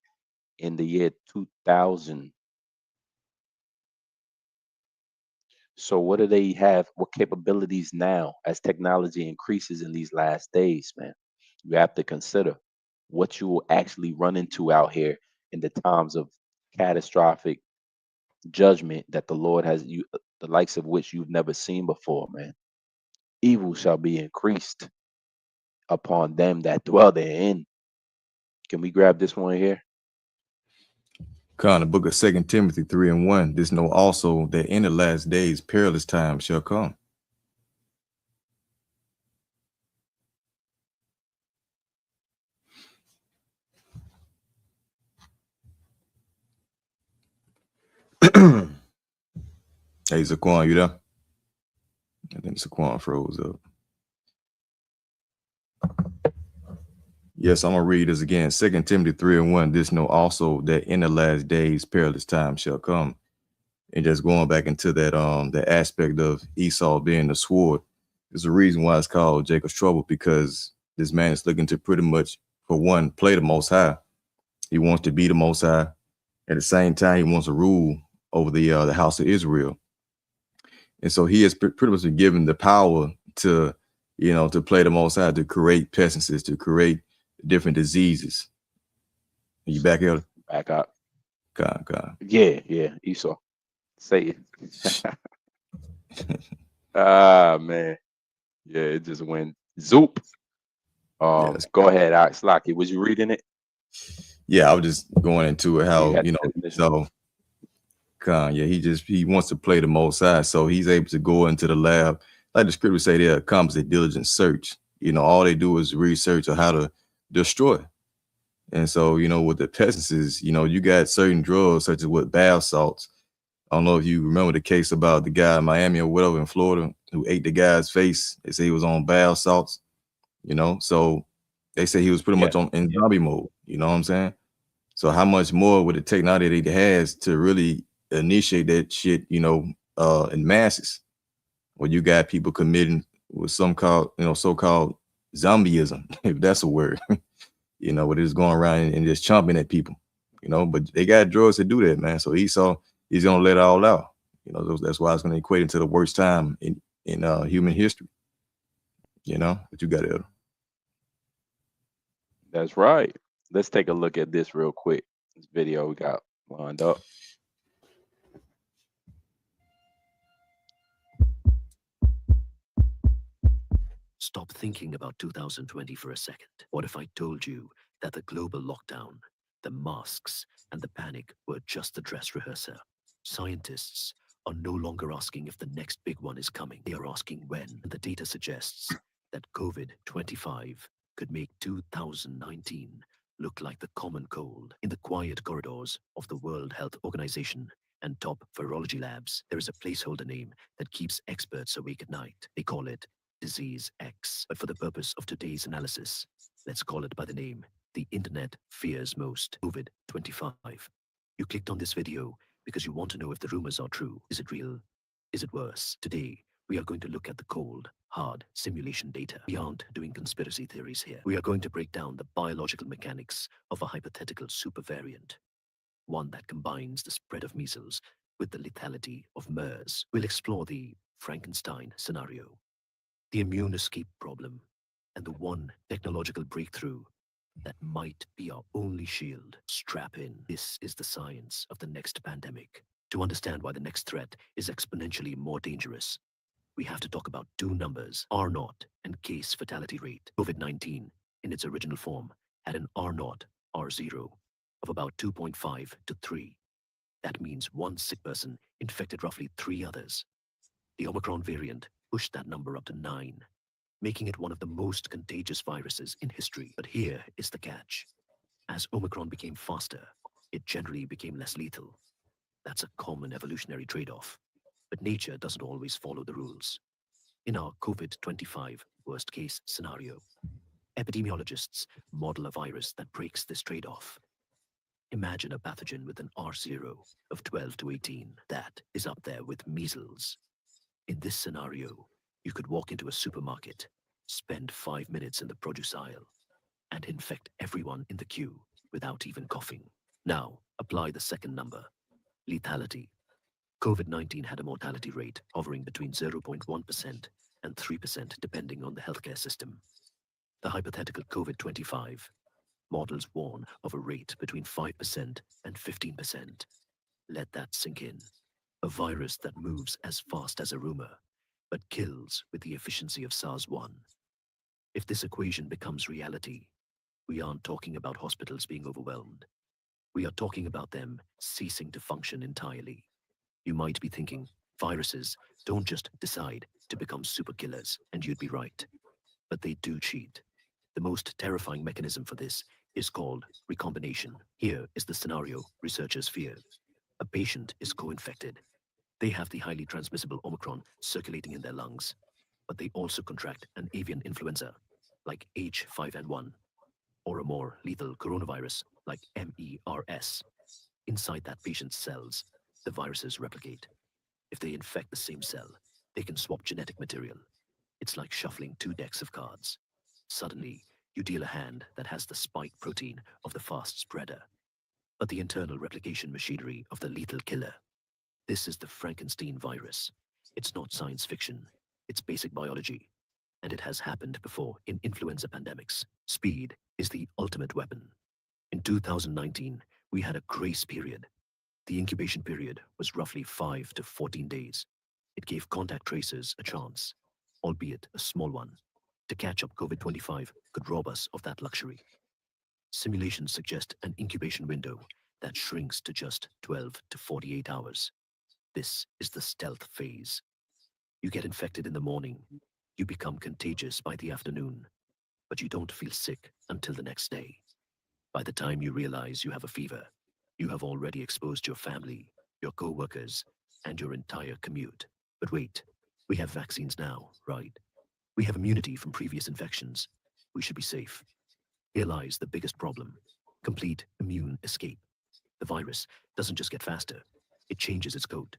in the year 2000. So what do they have? What capabilities now as technology increases in these last days, man? You have to consider what you will actually run into out here in the times of catastrophic judgment that the Lord has the likes of which you've never seen before, man. Evil shall be increased upon them that dwell therein. Can we grab this one here? The book of 2 Timothy 3:1. This know also that in the last days perilous times shall come. Hey, Zaquan, you there? I think Zaquan froze up. Yes, I'm gonna read this again. 2 Timothy 3:1. This know also that in the last days perilous times shall come. And just going back into that the aspect of Esau being the sword, there's a reason why it's called Jacob's trouble, because this man is looking to pretty much, for one, play the Most High. He wants to be the Most High. At the same time, he wants to rule over the house of Israel. And so he has pretty much been given the power to, to play the Most High, to create pestilences, to create different diseases. Are you back here? Back up. God. Yeah, Esau. Say it. Man. Yeah, it just went zoop. Yes. Go ahead, Alex Lockett. Was you reading it? Yeah, I was just going into it, how, so he wants to play the Most High. So he's able to go into the lab. Like the scripture say, there comes a diligent search. All they do is research on how to destroy. And so, with the pestilences, you got certain drugs such as with bath salts. I don't know if you remember the case about the guy in Miami or whatever in Florida who ate the guy's face. They say he was on bath salts, so they say he was pretty much in zombie mode. You know what I'm saying? So how much more with the technology that he has to really initiate that shit, in masses? Well, you got people committing with some so-called zombieism, if that's a word, what is going around and just chomping at people, but they got drugs to do that, man. So Esau, he's gonna let it all out. That's why it's gonna equate into the worst time in human history. But you got it. That's right. Let's take a look at this real quick. This video we got lined up. Stop thinking about 2020 for a second. What if I told you that the global lockdown, the masks, and the panic were just the dress rehearsal? Scientists are no longer asking if the next big one is coming. They are asking when. And the data suggests that COVID-25 could make 2019 look like the common cold. In the quiet corridors of the World Health Organization and top virology labs, there is a placeholder name that keeps experts awake at night. They call it Disease X. But for the purpose of today's analysis, let's call it by the name the internet fears most, COVID-25. You clicked on this video because you want to know if the rumors are true. Is it real? Is it worse? Today, we are going to look at the cold, hard simulation data. We aren't doing conspiracy theories here. We are going to break down the biological mechanics of a hypothetical supervariant, one that combines the spread of measles with the lethality of MERS. We'll explore the Frankenstein scenario, the immune escape problem, and the one technological breakthrough that might be our only shield. Strap in. This is the science of the next pandemic. To understand why the next threat is exponentially more dangerous, we have to talk about two numbers, R0 and case fatality rate. COVID-19, in its original form, had an R0, R0, of about 2.5 to 3. That means one sick person infected roughly 3 others. The Omicron variant pushed that number up to 9, making it one of the most contagious viruses in history. But here is the catch. As Omicron became faster, it generally became less lethal. That's a common evolutionary trade-off. But nature doesn't always follow the rules. In our COVID-25 worst-case scenario, epidemiologists model a virus that breaks this trade-off. Imagine a pathogen with an R0 of 12 to 18. That is up there with measles. In this scenario, you could walk into a supermarket, spend 5 minutes in the produce aisle, and infect everyone in the queue without even coughing. Now, apply the second number, lethality. COVID-19 had a mortality rate hovering between 0.1% and 3% depending on the healthcare system. The hypothetical COVID-25 models warn of a rate between 5% and 15%. Let that sink in. A virus that moves as fast as a rumor, but kills with the efficiency of SARS-1. If this equation becomes reality, We aren't talking about hospitals being overwhelmed. We are talking about them ceasing to function entirely. You might be thinking, viruses don't just decide to become super killers, and you'd be right. But they do cheat. The most terrifying mechanism for this is called recombination. Here is the scenario researchers fear. A patient is co-infected. They have the highly transmissible Omicron circulating in their lungs, but they also contract an avian influenza, like H5N1, or a more lethal coronavirus, like MERS. Inside that patient's cells, the viruses replicate. If they infect the same cell, they can swap genetic material. It's like shuffling two decks of cards. Suddenly, you deal a hand that has the spike protein of the fast spreader, but the internal replication machinery of the lethal killer. This is the Frankenstein virus. It's not science fiction. It's basic biology. And it has happened before in influenza pandemics. Speed is the ultimate weapon. In 2019, we had a grace period. The incubation period was roughly 5 to 14 days. It gave contact tracers a chance, albeit a small one. To catch up, COVID-25 could rob us of that luxury. Simulations suggest an incubation window that shrinks to just 12 to 48 hours. This is the stealth phase. You get infected in the morning. You become contagious by the afternoon, but you don't feel sick until the next day. By the time you realize you have a fever, you have already exposed your family, your co-workers, and your entire commute. But wait, we have vaccines now, right? We have immunity from previous infections. We should be safe. Here lies the biggest problem: complete immune escape. The virus doesn't just get faster, it changes its code.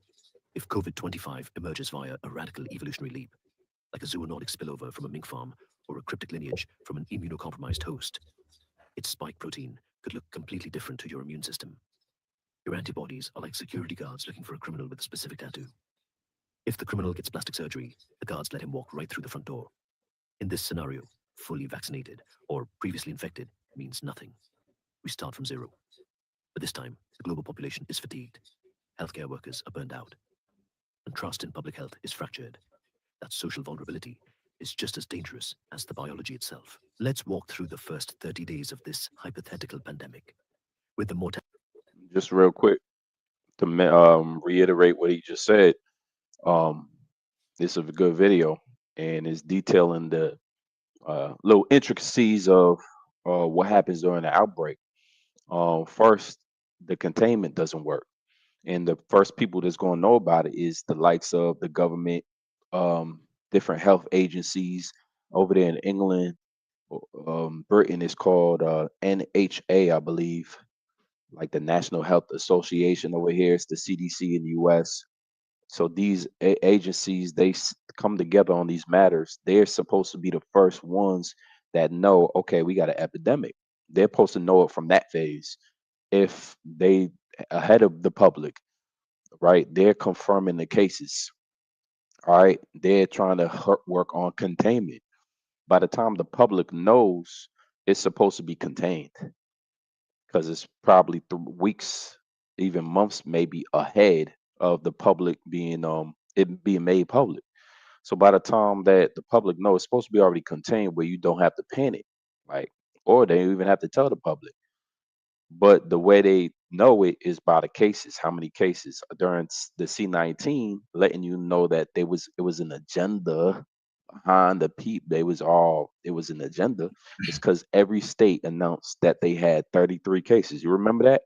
If COVID-25 emerges via a radical evolutionary leap, like a zoonotic spillover from a mink farm or a cryptic lineage from an immunocompromised host, its spike protein could look completely different to your immune system. Your antibodies are like security guards looking for a criminal with a specific tattoo. If the criminal gets plastic surgery, the guards let him walk right through the front door. In this scenario, fully vaccinated or previously infected means nothing. We start from zero. But this time, the global population is fatigued. Healthcare workers are burned out. And trust in public health is fractured. That social vulnerability is just as dangerous as the biology itself. Let's walk through the first 30 days of this hypothetical pandemic. With the mortality. Just real quick to reiterate what he just said. This is a good video, and it's detailing the little intricacies of what happens during the outbreak. First, the containment doesn't work, and the first people that's going to know about it is the likes of the government, different health agencies over there in England. Britain is called NHA, I believe, like the National Health Association. Over here, it's the CDC in the US. So these agencies, they come together on these matters. They're supposed to be the first ones that know, okay, we got an epidemic. They're supposed to know it from that phase. If they ahead of the public, right, they're confirming the cases. All right, they're trying to work on containment. By the time the public knows, it's supposed to be contained, because it's probably weeks, even months, maybe ahead of the public being it being made public. So by the time that the public knows, it's supposed to be already contained, where you don't have to panic, like, or they don't even have to tell the public. But the way they know it is by the cases. How many cases during the C19, letting you know that it was an agenda behind the peep. It was an agenda. It's because every state announced that they had 33 cases. You remember that?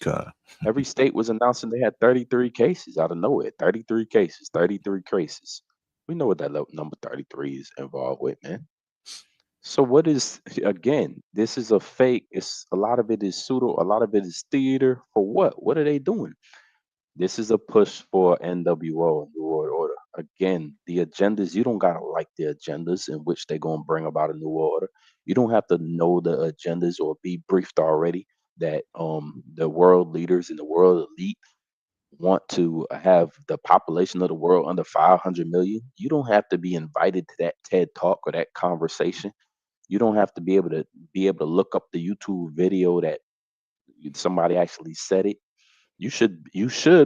God. Every state was announcing they had 33 cases out of nowhere. 33 cases, 33 cases. We know what that number 33 is involved with, man. So what is, again, this is a fake. It's a lot of it is pseudo, a lot of it is theater. For what? What are they doing? This is a push for NWO, New World Order. Again, the agendas, you don't gotta like the agendas in which they're gonna bring about a new order. You don't have to know the agendas or be briefed already that the world leaders and the world elite want to have the population of the world under 500 million. You don't have to be invited to that TED talk or that conversation. You don't have to be able to look up the YouTube video that somebody actually said it. You should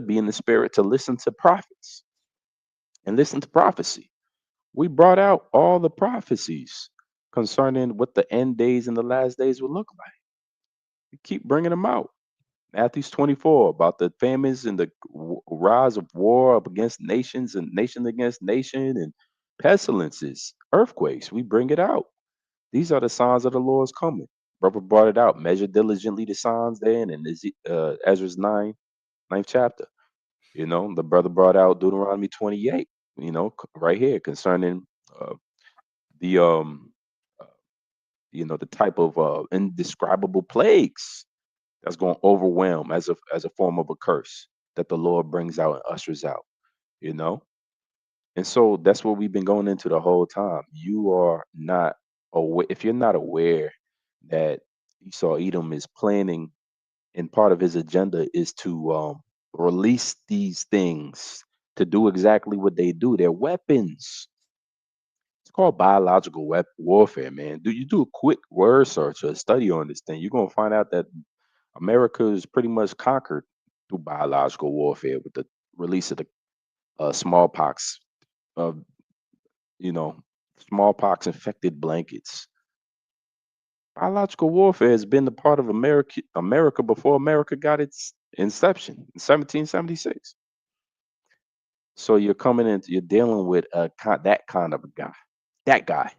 be in the spirit to listen to prophets and listen to prophecy. We brought out all the prophecies. concerning what the end days and the last days will look like. We keep bringing them out. Matthew 24 about the famines and the rise of war up against nations and nation against nation and pestilences, earthquakes. We bring it out. These are the signs of the Lord's coming. Brother brought it out. Measure diligently the signs there in Ezra's 9th chapter. You know, the brother brought out Deuteronomy 28, you know, right here concerning the you know, the type of indescribable plagues that's going to overwhelm as a form of a curse that the Lord brings out and ushers out, you know. And so that's what we've been going into the whole time. You are not aware, if you're not aware that Esau Edom is planning, and part of his agenda is to release these things to do exactly what they do. They're weapons. It's called biological warfare, man. Do you do a quick word search or study on this thing? You're gonna find out that America is pretty much conquered through biological warfare with the release of the smallpox, you know, smallpox infected blankets. Biological warfare has been the part of America before America got its inception in 1776. So you're coming into, you're dealing with that kind of a guy, that guy,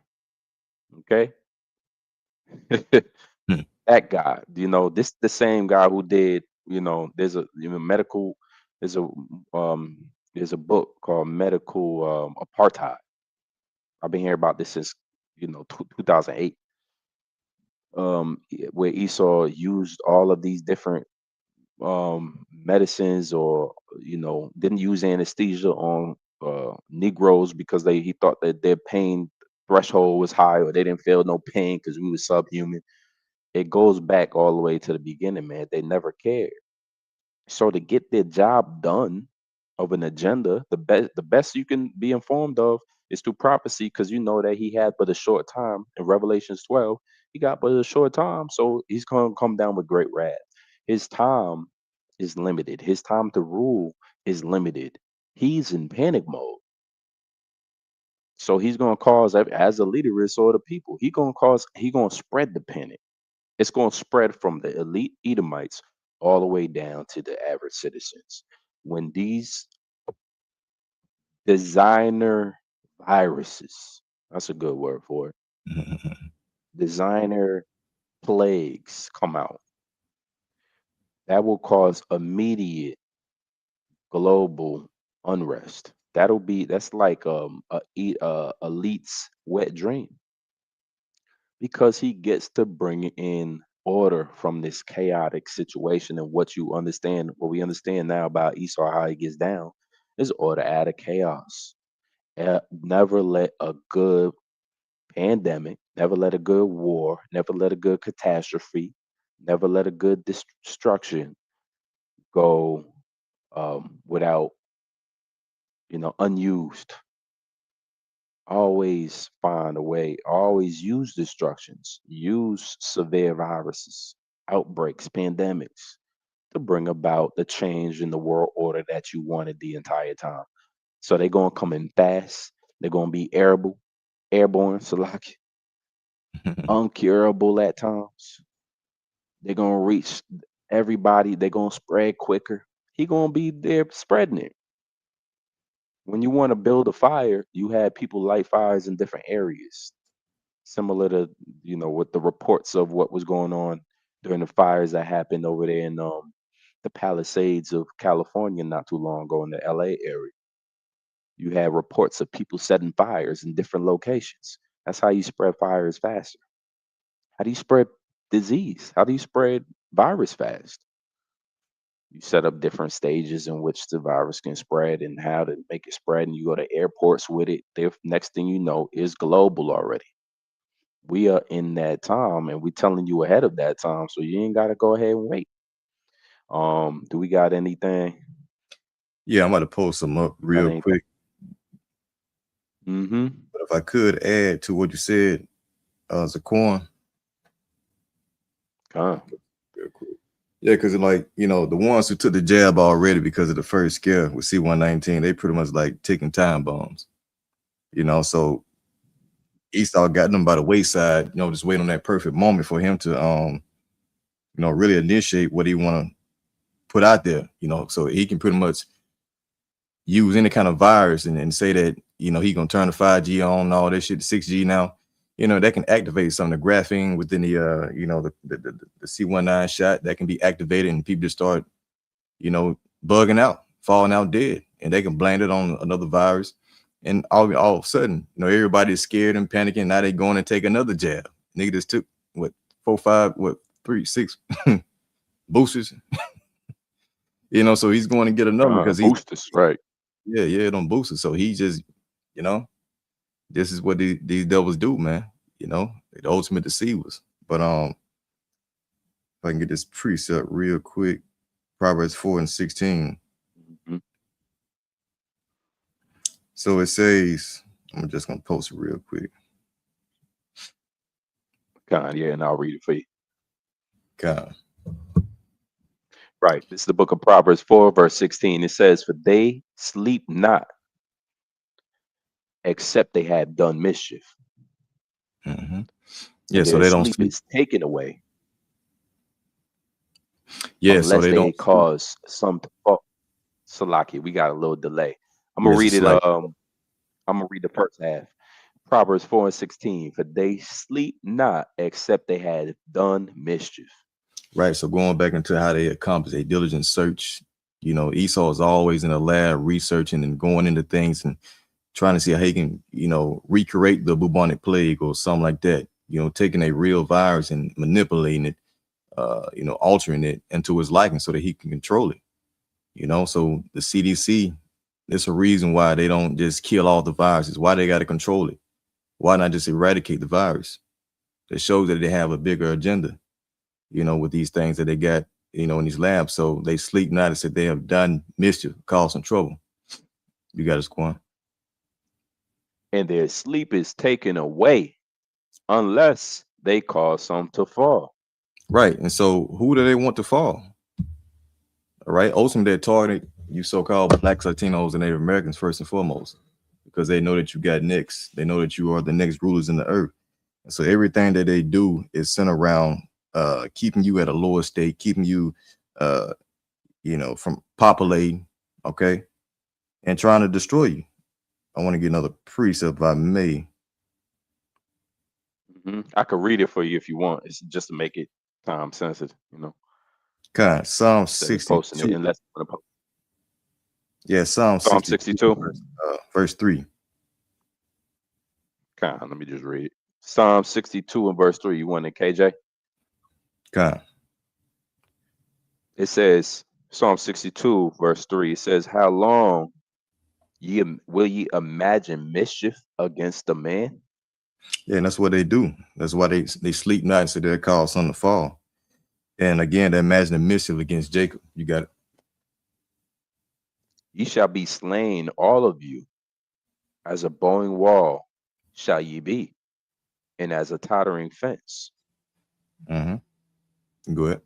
okay? That guy, you know, this the same guy who did, you know, there's a medical, there's a book called Medical Apartheid. I've been hearing about this since, you know, 2008. Where Esau used all of these different medicines, or you know, didn't use anesthesia on Negroes because he thought that their pain threshold was high, or they didn't feel no pain because we were subhuman. It goes back all the way to the beginning, man. They never cared. So to get their job done of an agenda, the best you can be informed of is through prophecy, because you know that he had but a short time. In Revelations 12, he got but a short time, so he's going to come down with great wrath. His time is limited. His time to rule is limited. He's in panic mode. So he's going to cause, as a leader, is sort of people. He's going to spread the panic. It's going to spread from the elite Edomites all the way down to the average citizens. When these designer viruses, that's a good word for it, designer plagues come out, that will cause immediate global unrest. That's like elite's wet dream, because he gets to bring in order from this chaotic situation. And what we understand now about Esau, how he gets down, is order out of chaos. Never let a good pandemic, never let a good war, never let a good catastrophe, never let a good destruction go without, you know, unused. Always find a way, always use destructions, use severe viruses, outbreaks, pandemics to bring about the change in the world order that you wanted the entire time. So they're going to come in fast. They're going to be airborne, Salaki, uncurable at times. They're going to reach everybody. They're going to spread quicker. He's going to be there spreading it. When you want to build a fire, you had people light fires in different areas, similar to, you know, with the reports of what was going on during the fires that happened over there in the Palisades of California not too long ago in the LA area. You had reports of people setting fires in different locations. That's how you spread fires faster. How do you spread disease? How do you spread virus fast? You set up different stages in which the virus can spread and how to make it spread, and you go to airports with it. The next thing you know is global already. We are in that time, and we're telling you ahead of that time, so you ain't got to go ahead and wait. Do we got anything? Yeah, I'm about to post some up real quick. But if I could add to what you said, Zaquan. Yeah, because like, you know, the ones who took the jab already because of the first scare with C-119, they pretty much like ticking time bombs. You know, so Esau got them by the wayside, just wait on that perfect moment for him to really initiate what he want to put out there, so he can pretty much use any kind of virus and say that, he gonna turn the 5G on and all that shit to 6G now. That can activate some of the graphene within the the C19 shot that can be activated, and people just start, bugging out, falling out dead, and they can blame it on another virus. And all of a sudden, everybody's scared and panicking. Now they going to take another jab. Nigga just took 3, 6 boosters. So he's going to get another because he's boosters, right? Yeah, them boosters. So he just, this is what these devils do, man. They're the ultimate deceivers. But if I can get this precept real quick, Proverbs 4:16. Mm-hmm. So it says, I'm just gonna post it real quick. God, yeah, and I'll read it for you. God. Right. This is the book of Proverbs 4, verse 16. It says, "For they sleep not, except they have done mischief." Mm-hmm. Yeah, so their they don't sleep sleep. is taken away. Yeah, Unless so they don't sleep. cause some. Oh, Salaki, we got a little delay. I'm gonna Yes, read it's it. like- I'm gonna read the first half. Proverbs 4:16. "For they sleep not, except they had done mischief." Right. So going back into how they accomplish a diligent search, Esau is always in a lab researching and going into things and trying to see how he can, recreate the bubonic plague or something like that. Taking a real virus and manipulating it, altering it into his likeness so that he can control it. So the CDC, there's a reason why they don't just kill all the viruses. Why they got to control it? Why not just eradicate the virus? It shows that they have a bigger agenda, with these things that they got, in these labs. So they sleep not and said they have done mischief, caused some trouble. You got it, Squan. And their sleep is taken away, unless they cause some to fall. Right. And so who do they want to fall? All right. Ultimately, they target you so-called Blacks, Latinos, and Native Americans first and foremost, because they know that you got next. They know that you are the next rulers in the earth. And so everything that they do is centered around keeping you at a lower state, keeping you, from populating, okay, and trying to destroy you. I want to get another precept if I may. I could read it for you if you want. It's just to make it time sensitive, God, Psalm Instead of posting it 62. unless Yeah, Psalm 62. Verse 3. God, let me just read it. Psalm 62 and verse 3. You want it, KJ? God. It says, Psalm 62, verse 3. It says, "How long will ye imagine mischief against a man?" Yeah, and that's what they do. That's why they sleep not and say they'll cause something to fall. And again, they imagine a mischief against Jacob. You got it. "Ye shall be slain, all of you, as a bowing wall shall ye be, and as a tottering fence." Mm-hmm. Go ahead.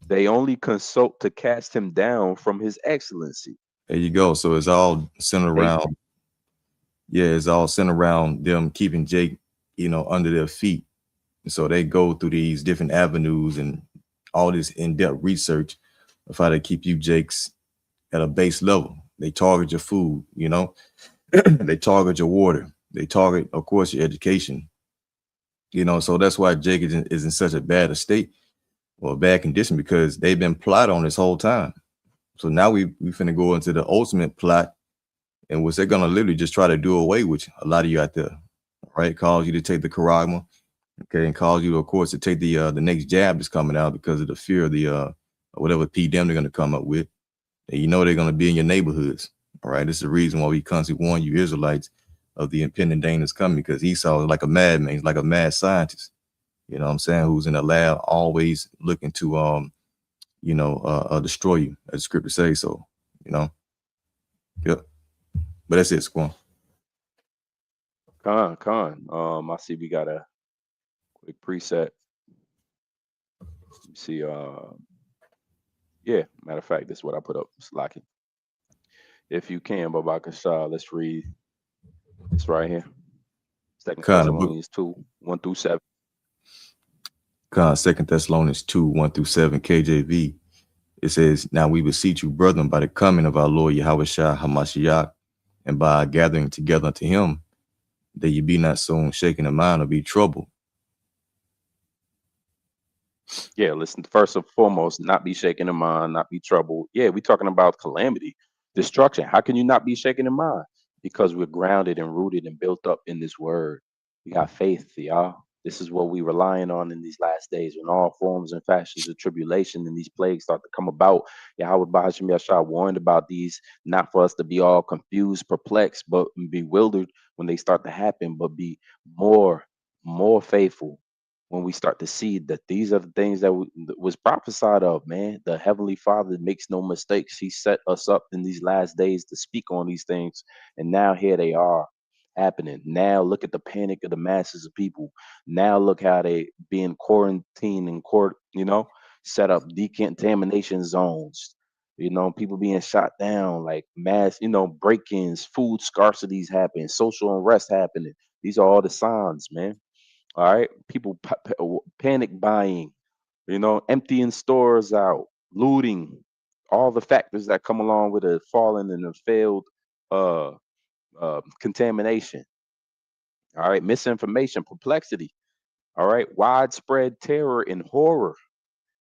"They only consult to cast him down from his excellency." There you go. So it's all centered around. Yeah, it's all centered around them keeping Jake, under their feet. And so they go through these different avenues and all this in-depth research of how to keep you Jakes at a base level. They target your food, they target your water. They target, of course, your education. So that's why Jake is in such a bad state or a bad condition, because they've been plotting on this whole time. So now we finna go into the ultimate plot, and which they're gonna literally just try to do away with a lot of you out there, right? Cause you to take the Karagma, okay, and cause you, of course, to take the next jab that's coming out because of the fear of the whatever PDM they're gonna come up with. And they're gonna be in your neighborhoods. All right. This is the reason why we constantly warn you Israelites of the impending danger that's coming, because Esau is like a madman, he's like a mad scientist, what I'm saying, who's in a lab always looking to destroy you, as the scripture says. So, Yep. But that's it, Squan. Con. I see we got a quick preset. Let me see. Yeah, matter of fact, this is what I put up. Slacking. If you can, Babakasha, let's read this right here. Second Kind of book. Thessalonians 2, 1 through 7. Kind of 2 Thessalonians 2, 1 through 7 KJV. It says, "Now we beseech you, brethren, by the coming of our Lord Yahushua HaMashiach, and by our gathering together unto him, that ye be not soon shaken in mind or be troubled." Yeah, listen, first and foremost, not be shaken in mind, not be troubled. Yeah, we're talking about calamity, destruction. How can you not be shaken in mind? Because we're grounded and rooted and built up in this word. We got faith, y'all. This is what we're relying on in these last days when all forms and fashions of tribulation and these plagues start to come about. Yahweh Bahashim Yashar warned about these, not for us to be all confused, perplexed, but bewildered when they start to happen, but be more faithful when we start to see that these are the things that was prophesied of, man. The Heavenly Father makes no mistakes. He set us up in these last days to speak on these things. And now here they are happening. Now look at the panic of the masses of people. Now look how they being quarantined and set up decontamination zones. People being shot down, like mass, break-ins, food scarcities happening, social unrest happening. These are all the signs, man. All right, people panic buying, emptying stores out, looting, all the factors that come along with a fallen and a failed contamination. All right, misinformation, perplexity. All right, widespread terror and horror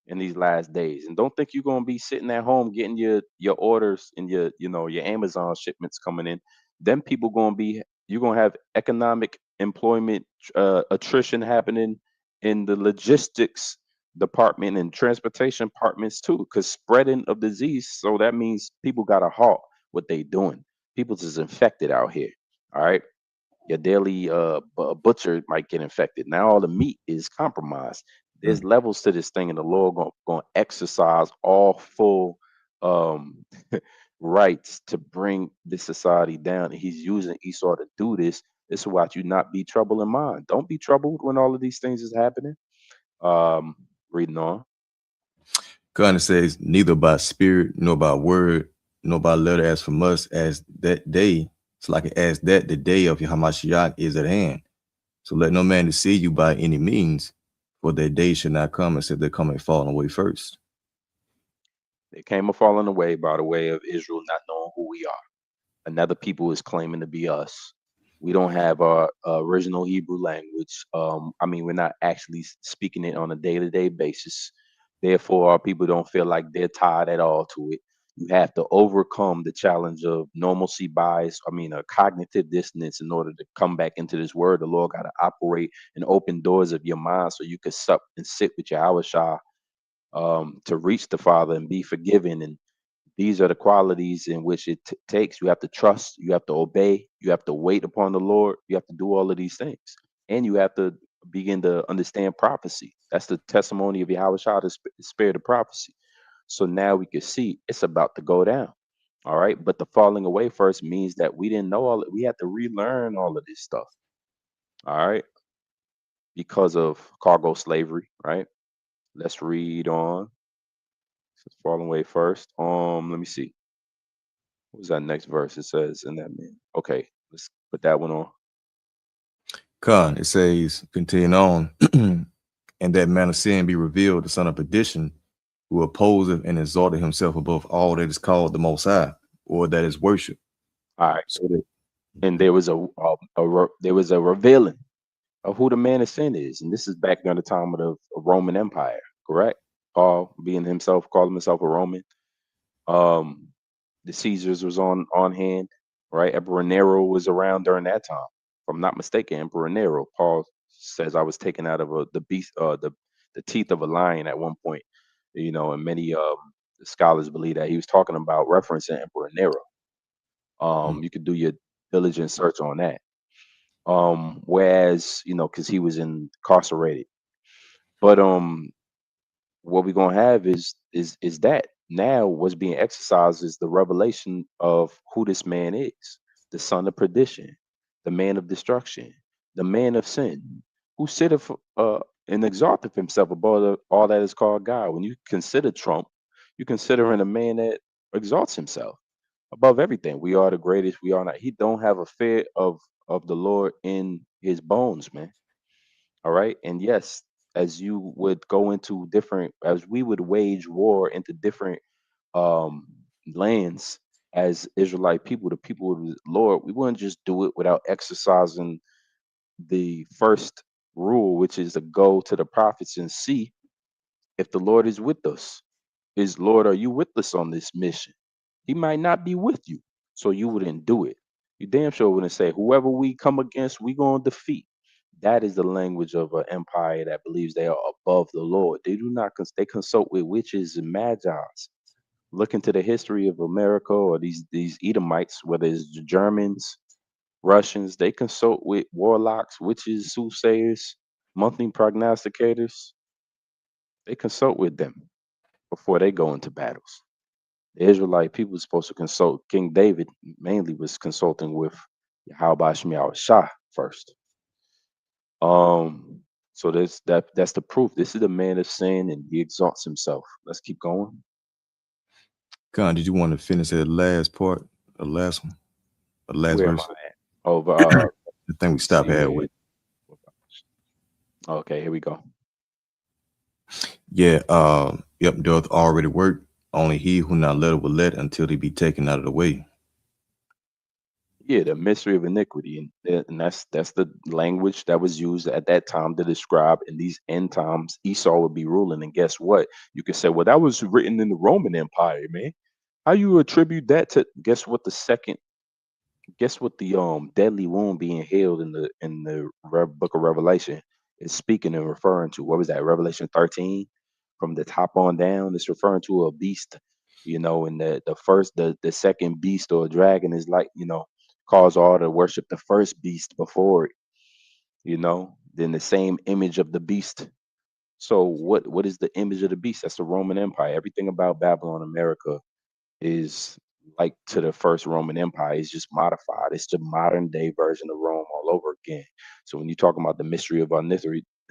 in these last days. And don't think you're gonna be sitting at home getting your orders and your Amazon shipments coming in. Them people you're gonna have economic employment attrition happening in the logistics department and transportation departments too, because spreading of disease. So that means people gotta halt what they doing. People just infected out here. All right. Your daily butcher might get infected. Now all the meat is compromised. There's levels to this thing, and the Lord going to exercise all full rights to bring this society down. And he's using Esau to do this. This is why you not be troubled in mind. Don't be troubled when all of these things is happening. Reading on. God says, "Neither by spirit, nor by word, nor by letter as from us, as that day." It's like as that the day of Hamashiach is at hand. So let no man deceive you by any means, for that day should not come except they come and fall away first. They came a falling away by the way of Israel not knowing who we are. Another people is claiming to be us. We don't have our original Hebrew language. We're not actually speaking it on a day-to-day basis. Therefore, our people don't feel like they're tied at all to it. You have to overcome the challenge of normalcy bias, a cognitive dissonance in order to come back into this word. The Lord got to operate and open doors of your mind so you can sup and sit with Yahushua to reach the Father and be forgiven. And these are the qualities in which it takes. You have to trust, you have to obey, you have to wait upon the Lord, you have to do all of these things. And you have to begin to understand prophecy. That's the testimony of Yahushua, the spirit of prophecy. So now we can see it's about to go down. All right. But the falling away first means that we didn't know we had to relearn all of this stuff. All right. Because of cargo slavery. Right. Let's read on. It's falling away first. Let me see. What was that next verse? It says, "And that man." Okay. Let's put that one on. Khan, it says, continue on, "And that man of sin be revealed, the son of perdition, who opposeth and exalted himself above all that is called the Most High, or that is worship." All right. So and there was a revealing of who the man of sin is, and this is back during the time of the Roman Empire, correct? Paul calling himself a Roman. The Caesars was on hand, right? Emperor Nero was around during that time. If I'm not mistaken, Emperor Nero. Paul says I was taken out of the teeth of a lion at one point. And many scholars believe that he was talking about referencing Emperor Nero. You could do your diligent search on that. Whereas, because he was incarcerated. But what we're gonna have is that now what's being exercised is the revelation of who this man is, the son of perdition, the man of destruction, the man of sin, who sitteth and exalteth himself above all that is called God. When you consider Trump, you consider him a man that exalts himself above everything. We are the greatest. We are not. He don't have a fear of of the Lord in his bones, man. All right. And yes, as you would go into different, as we would wage war into different um lands as Israelite people, the people of the Lord, we wouldn't just do it without exercising the first rule, which is to go to the prophets and see if the Lord is with us. Is Lord, are you with us on this mission? He might not be with you, so you wouldn't do it. You damn sure wouldn't say, whoever we come against, we gonna defeat. That is the language of an empire that believes they are above the Lord. They do not they consult with witches and magi's. Look into the history of America or these Edomites, whether it's the Germans, Russians, they consult with warlocks, witches, soothsayers, monthly prognosticators. They consult with them before they go into battles. The Israelite people were supposed to consult. King David mainly was consulting with Yahweh Shemiah Shah first. So that's the proof. This is the man of sin, and he exalts himself. Let's keep going. Con, did you want to finish that last part, the last one, the last Where am verse? I at? Over. I think we stopped halfway. Okay, here we go. Yeah. Yep. Doth already work. Only he who not let will let until he be taken out of the way. Yeah, the mystery of iniquity, and that's the language that was used at that time to describe in these end times Esau would be ruling. And guess what? You could say, well, that was written in the Roman Empire, man. How you attribute that to? Guess what? Guess what? The deadly wound being healed in the book of Revelation is speaking and referring to. What was that? Revelation 13, from the top on down. It's referring to a beast, and the second beast or dragon is like, cause all to worship the first beast before it, then the same image of the beast. So what is the image of the beast? That's the Roman Empire. Everything about Babylon, America, is like to the first Roman Empire. It's just modified. It's the modern day version of Rome all over again. So when you talk about the mystery of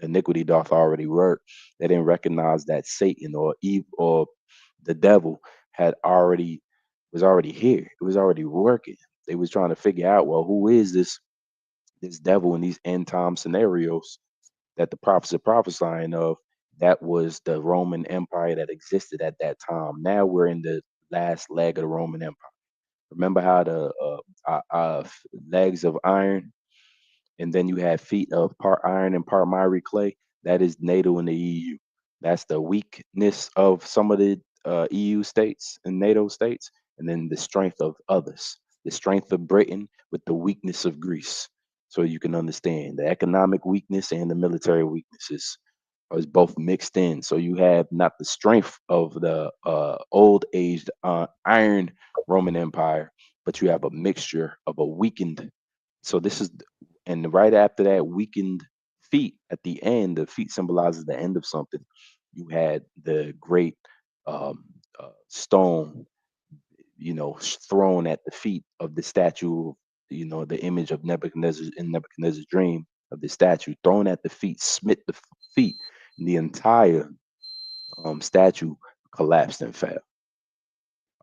iniquity doth already work, they didn't recognize that Satan or Eve or the devil was already here. It was already working. They was trying to figure out, well, who is this devil in these end time scenarios that the prophets are prophesying of? That was the Roman Empire that existed at that time. Now we're in the last leg of the Roman Empire. Remember how the legs of iron, and then you have feet of part iron and part miry clay? That is NATO and the EU. That's the weakness of some of the EU states and NATO states, and then the strength of others. The strength of Britain with the weakness of Greece. So you can understand the economic weakness and the military weaknesses is both mixed in. So you have not the strength of the old aged iron Roman Empire, but you have a mixture of a weakened. So this is, and right after that weakened feet at the end, the feet symbolizes the end of something. You had the great stone, thrown at the feet of the statue, the image of Nebuchadnezzar in Nebuchadnezzar's dream of the statue, thrown at the feet, smit the feet, and the entire statue collapsed and fell.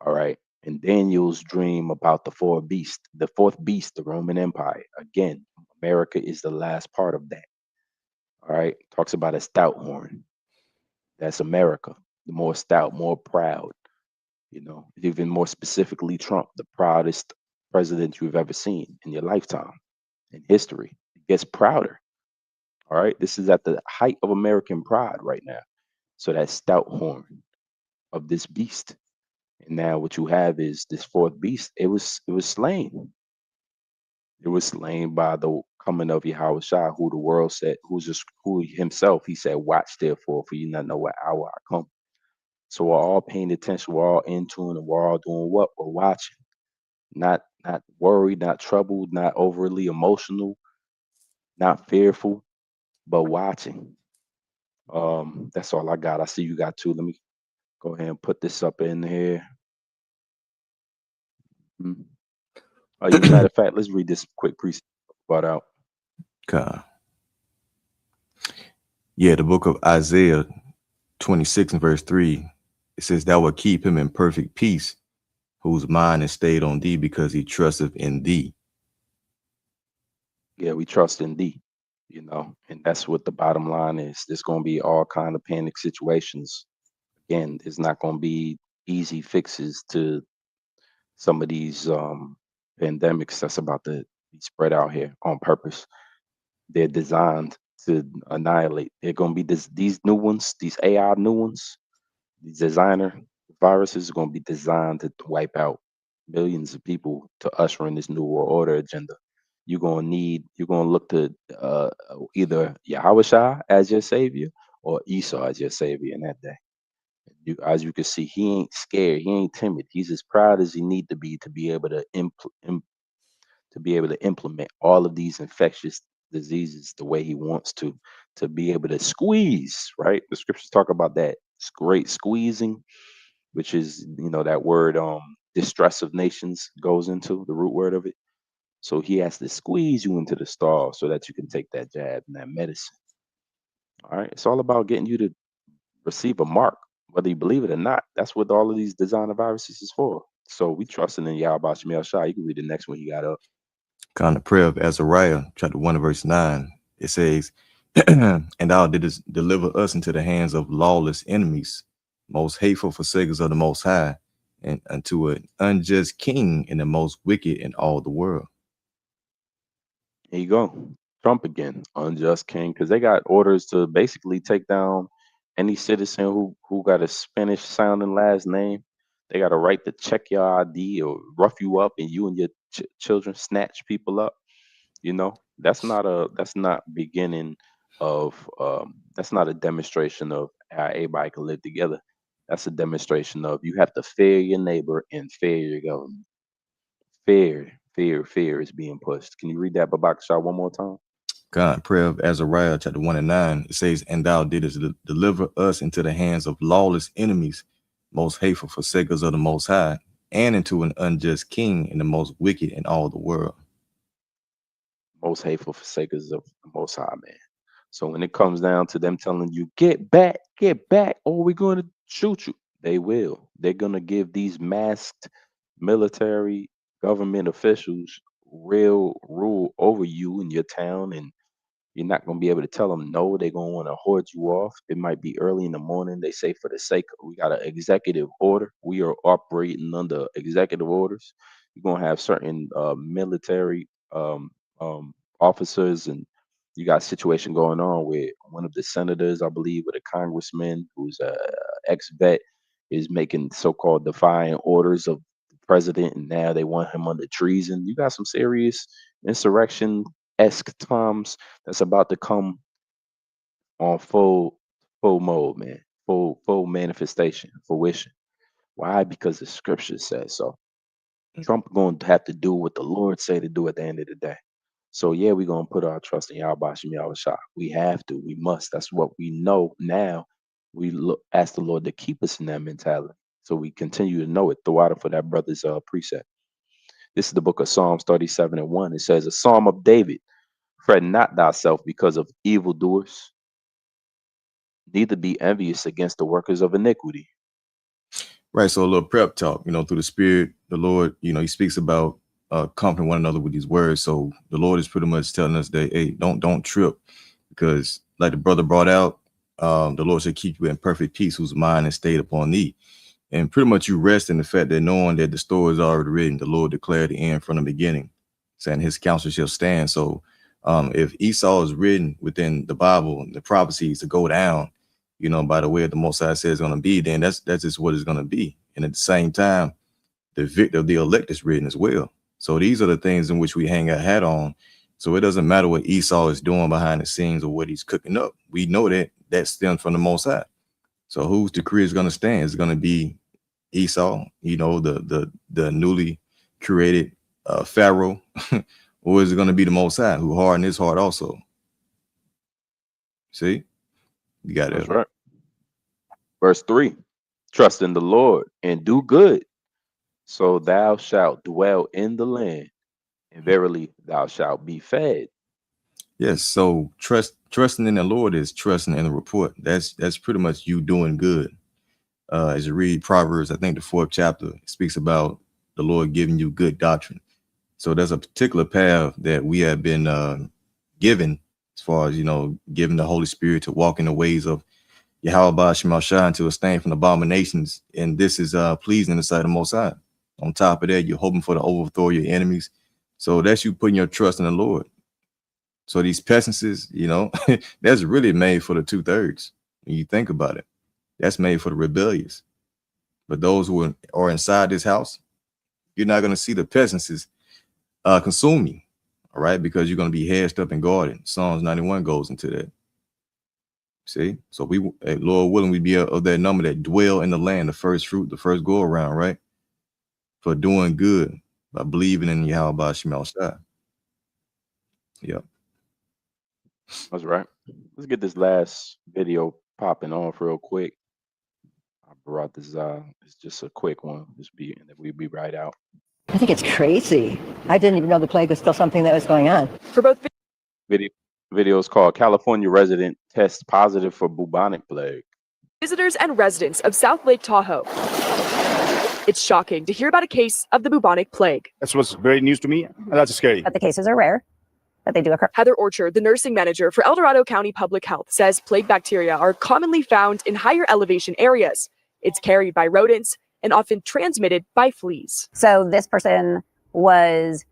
All right. And Daniel's dream about the fourth beast, the Roman Empire. Again, America is the last part of that. All right. Talks about a stout horn. That's America. The more stout, more proud. Even more specifically, Trump, the proudest president you've ever seen in your lifetime in history. It gets prouder. All right. This is at the height of American pride right now. So that stout horn of this beast. And now what you have is this fourth beast. It was slain. It was slain by the coming of Yahweh Shah, who the world said, who himself, he said, watch therefore, for you not know what hour I come. So we're all paying attention, we're all in tune, and we're all doing what? We're watching. Not worried, not troubled, not overly emotional, not fearful, but watching. That's all I got. I see you got two. Let me go ahead and put this up in here. Matter of fact, let's read this quick precept brought out. God. Yeah, the book of Isaiah 26 and verse 3, it says, thou will keep him in perfect peace, whose mind is stayed on thee, because he trusteth in thee. Yeah, we trust in thee, and that's what the bottom line is. There's going to be all kind of panic situations. Again, it's not going to be easy fixes to some of these pandemics that's about to be spread out here on purpose. They're designed to annihilate. They're going to be these new ones, these AI new ones, these designer viruses are going to be designed to wipe out millions of people to usher in this new world order agenda. You're going to look to either Yahushua as your savior or Esau as your savior in that day. As you can see, he ain't scared. He ain't timid. He's as proud as he need to be able to implement all of these infectious diseases the way he wants to be able to squeeze. Right? The scriptures talk about that. It's great squeezing, which is that word distress of nations goes into the root word of it. So he has to squeeze you into the stall so that you can take that jab and that medicine. All right, it's all about getting you to receive a mark, whether you believe it or not. That's what all of these designer viruses is for. So we trusting in Yahweh Shemel Shai. You can read the next one he got up. Kind of prayer of Azariah, chapter 1, verse 9. It says, and thou didst deliver us into the hands of lawless enemies, most hateful forsakers of the Most High, and unto an unjust king and the most wicked in all the world. Here you go. Trump again, unjust king, because they got orders to basically take down any citizen who got a Spanish sounding last name. They got a right to check your ID or rough you up, and you and your children snatch people up. That's not beginning of that's not a demonstration of how everybody can live together. That's a demonstration of you have to fear your neighbor and fear your government. Fear is being pushed. Can you read that Babak Shah one more time? God, prayer of Azariah, chapter 1 and 9. It says, and thou didst deliver us into the hands of lawless enemies, most hateful forsakers of the Most High, and into an unjust king and the most wicked in all the world. Most hateful forsakers of the Most High, man. So when it comes down to them telling you, get back, or we're going to shoot you, they will. They're going to give these masked military government officials real rule over you in your town, and you're not going to be able to tell them no. They're going to want to hoard you off. It might be early in the morning. They say for the sake of, we got an executive order. We are operating under executive orders. You're going to have certain military officers, and you got a situation going on where one of the senators, I believe, or the congressman who's a ex-vet is making so-called defying orders of the president, and now they want him under treason. You got some serious insurrection-esque times that's about to come on full mode, man. Full manifestation, fruition. Why? Because the scripture says so. Trump going to have to do what the Lord say to do at the end of the day. So yeah, we're gonna put our trust in Yahweh Shem Yahushua. We have to, we must. That's what we know now. We ask the Lord to keep us in that mentality, so we continue to know it. Throw out for that brother's precept. This is the book of Psalms 37 and 1. It says, a psalm of David: fret not thyself because of evildoers, neither be envious against the workers of iniquity. Right. So a little prep talk, through the Spirit, the Lord, he speaks about comforting one another with these words. So the Lord is pretty much telling us that, hey, don't trip, because like the brother brought out, the Lord should keep you in perfect peace whose mind is stayed upon thee. And pretty much you rest in the fact that knowing that the story is already written, the Lord declared the end from the beginning, saying his counsel shall stand. So if Esau is written within the Bible, the prophecies to go down, by the way the Most High says it's going to be, then that's just what it's going to be. And at the same time, the victor of the elect is written as well. So these are the things in which we hang our hat on. So it doesn't matter what Esau is doing behind the scenes or what he's cooking up. We know that stems from the Most High. So whose decree is going to stand? Is going to be Esau, the newly created Pharaoh, or is it going to be the Most High who hardened his heart also? See, you got it. That's right. Verse 3: trust in the Lord and do good, so thou shalt dwell in the land, and verily thou shalt be fed. Yes. So trusting in the Lord is trusting in the report. That's pretty much you doing good. As you read Proverbs, I think the 4th chapter, it speaks about the Lord giving you good doctrine. So there's a particular path that we have been given, as far as, giving the Holy Spirit to walk in the ways of Yahweh Ba'Shem Shai, to abstain from abominations. And this is pleasing in the sight of the Most High. On top of that, you're hoping for the overthrow of your enemies. So that's you putting your trust in the Lord. So these pestilences, that's really made for the 2/3. When you think about it, that's made for the rebellious. But those who are inside this house, you're not going to see the pestilences consume you. All right, because you're going to be hedged up and guarded. Psalms 91 goes into that. See, so we, Lord willing, we be of that number that dwell in the land, the first fruit, the first go around, right? For doing good by believing in Yahweh Ba'Shem Shai. Yep. That's right. Let's get this last video popping off real quick. I brought this it's just a quick one. And then we'll be right out. I think it's crazy. I didn't even know the plague was still something that was going on. For both Videos called California Resident Tests Positive for Bubonic Plague. Visitors and residents of South Lake Tahoe. It's shocking to hear about a case of the bubonic plague. That's what's very news to me, and that's scary. But the cases are rare, but they do occur. Heather Orchard, the nursing manager for El Dorado County Public Health, says plague bacteria are commonly found in higher elevation areas. It's carried by rodents and often transmitted by fleas. So this person was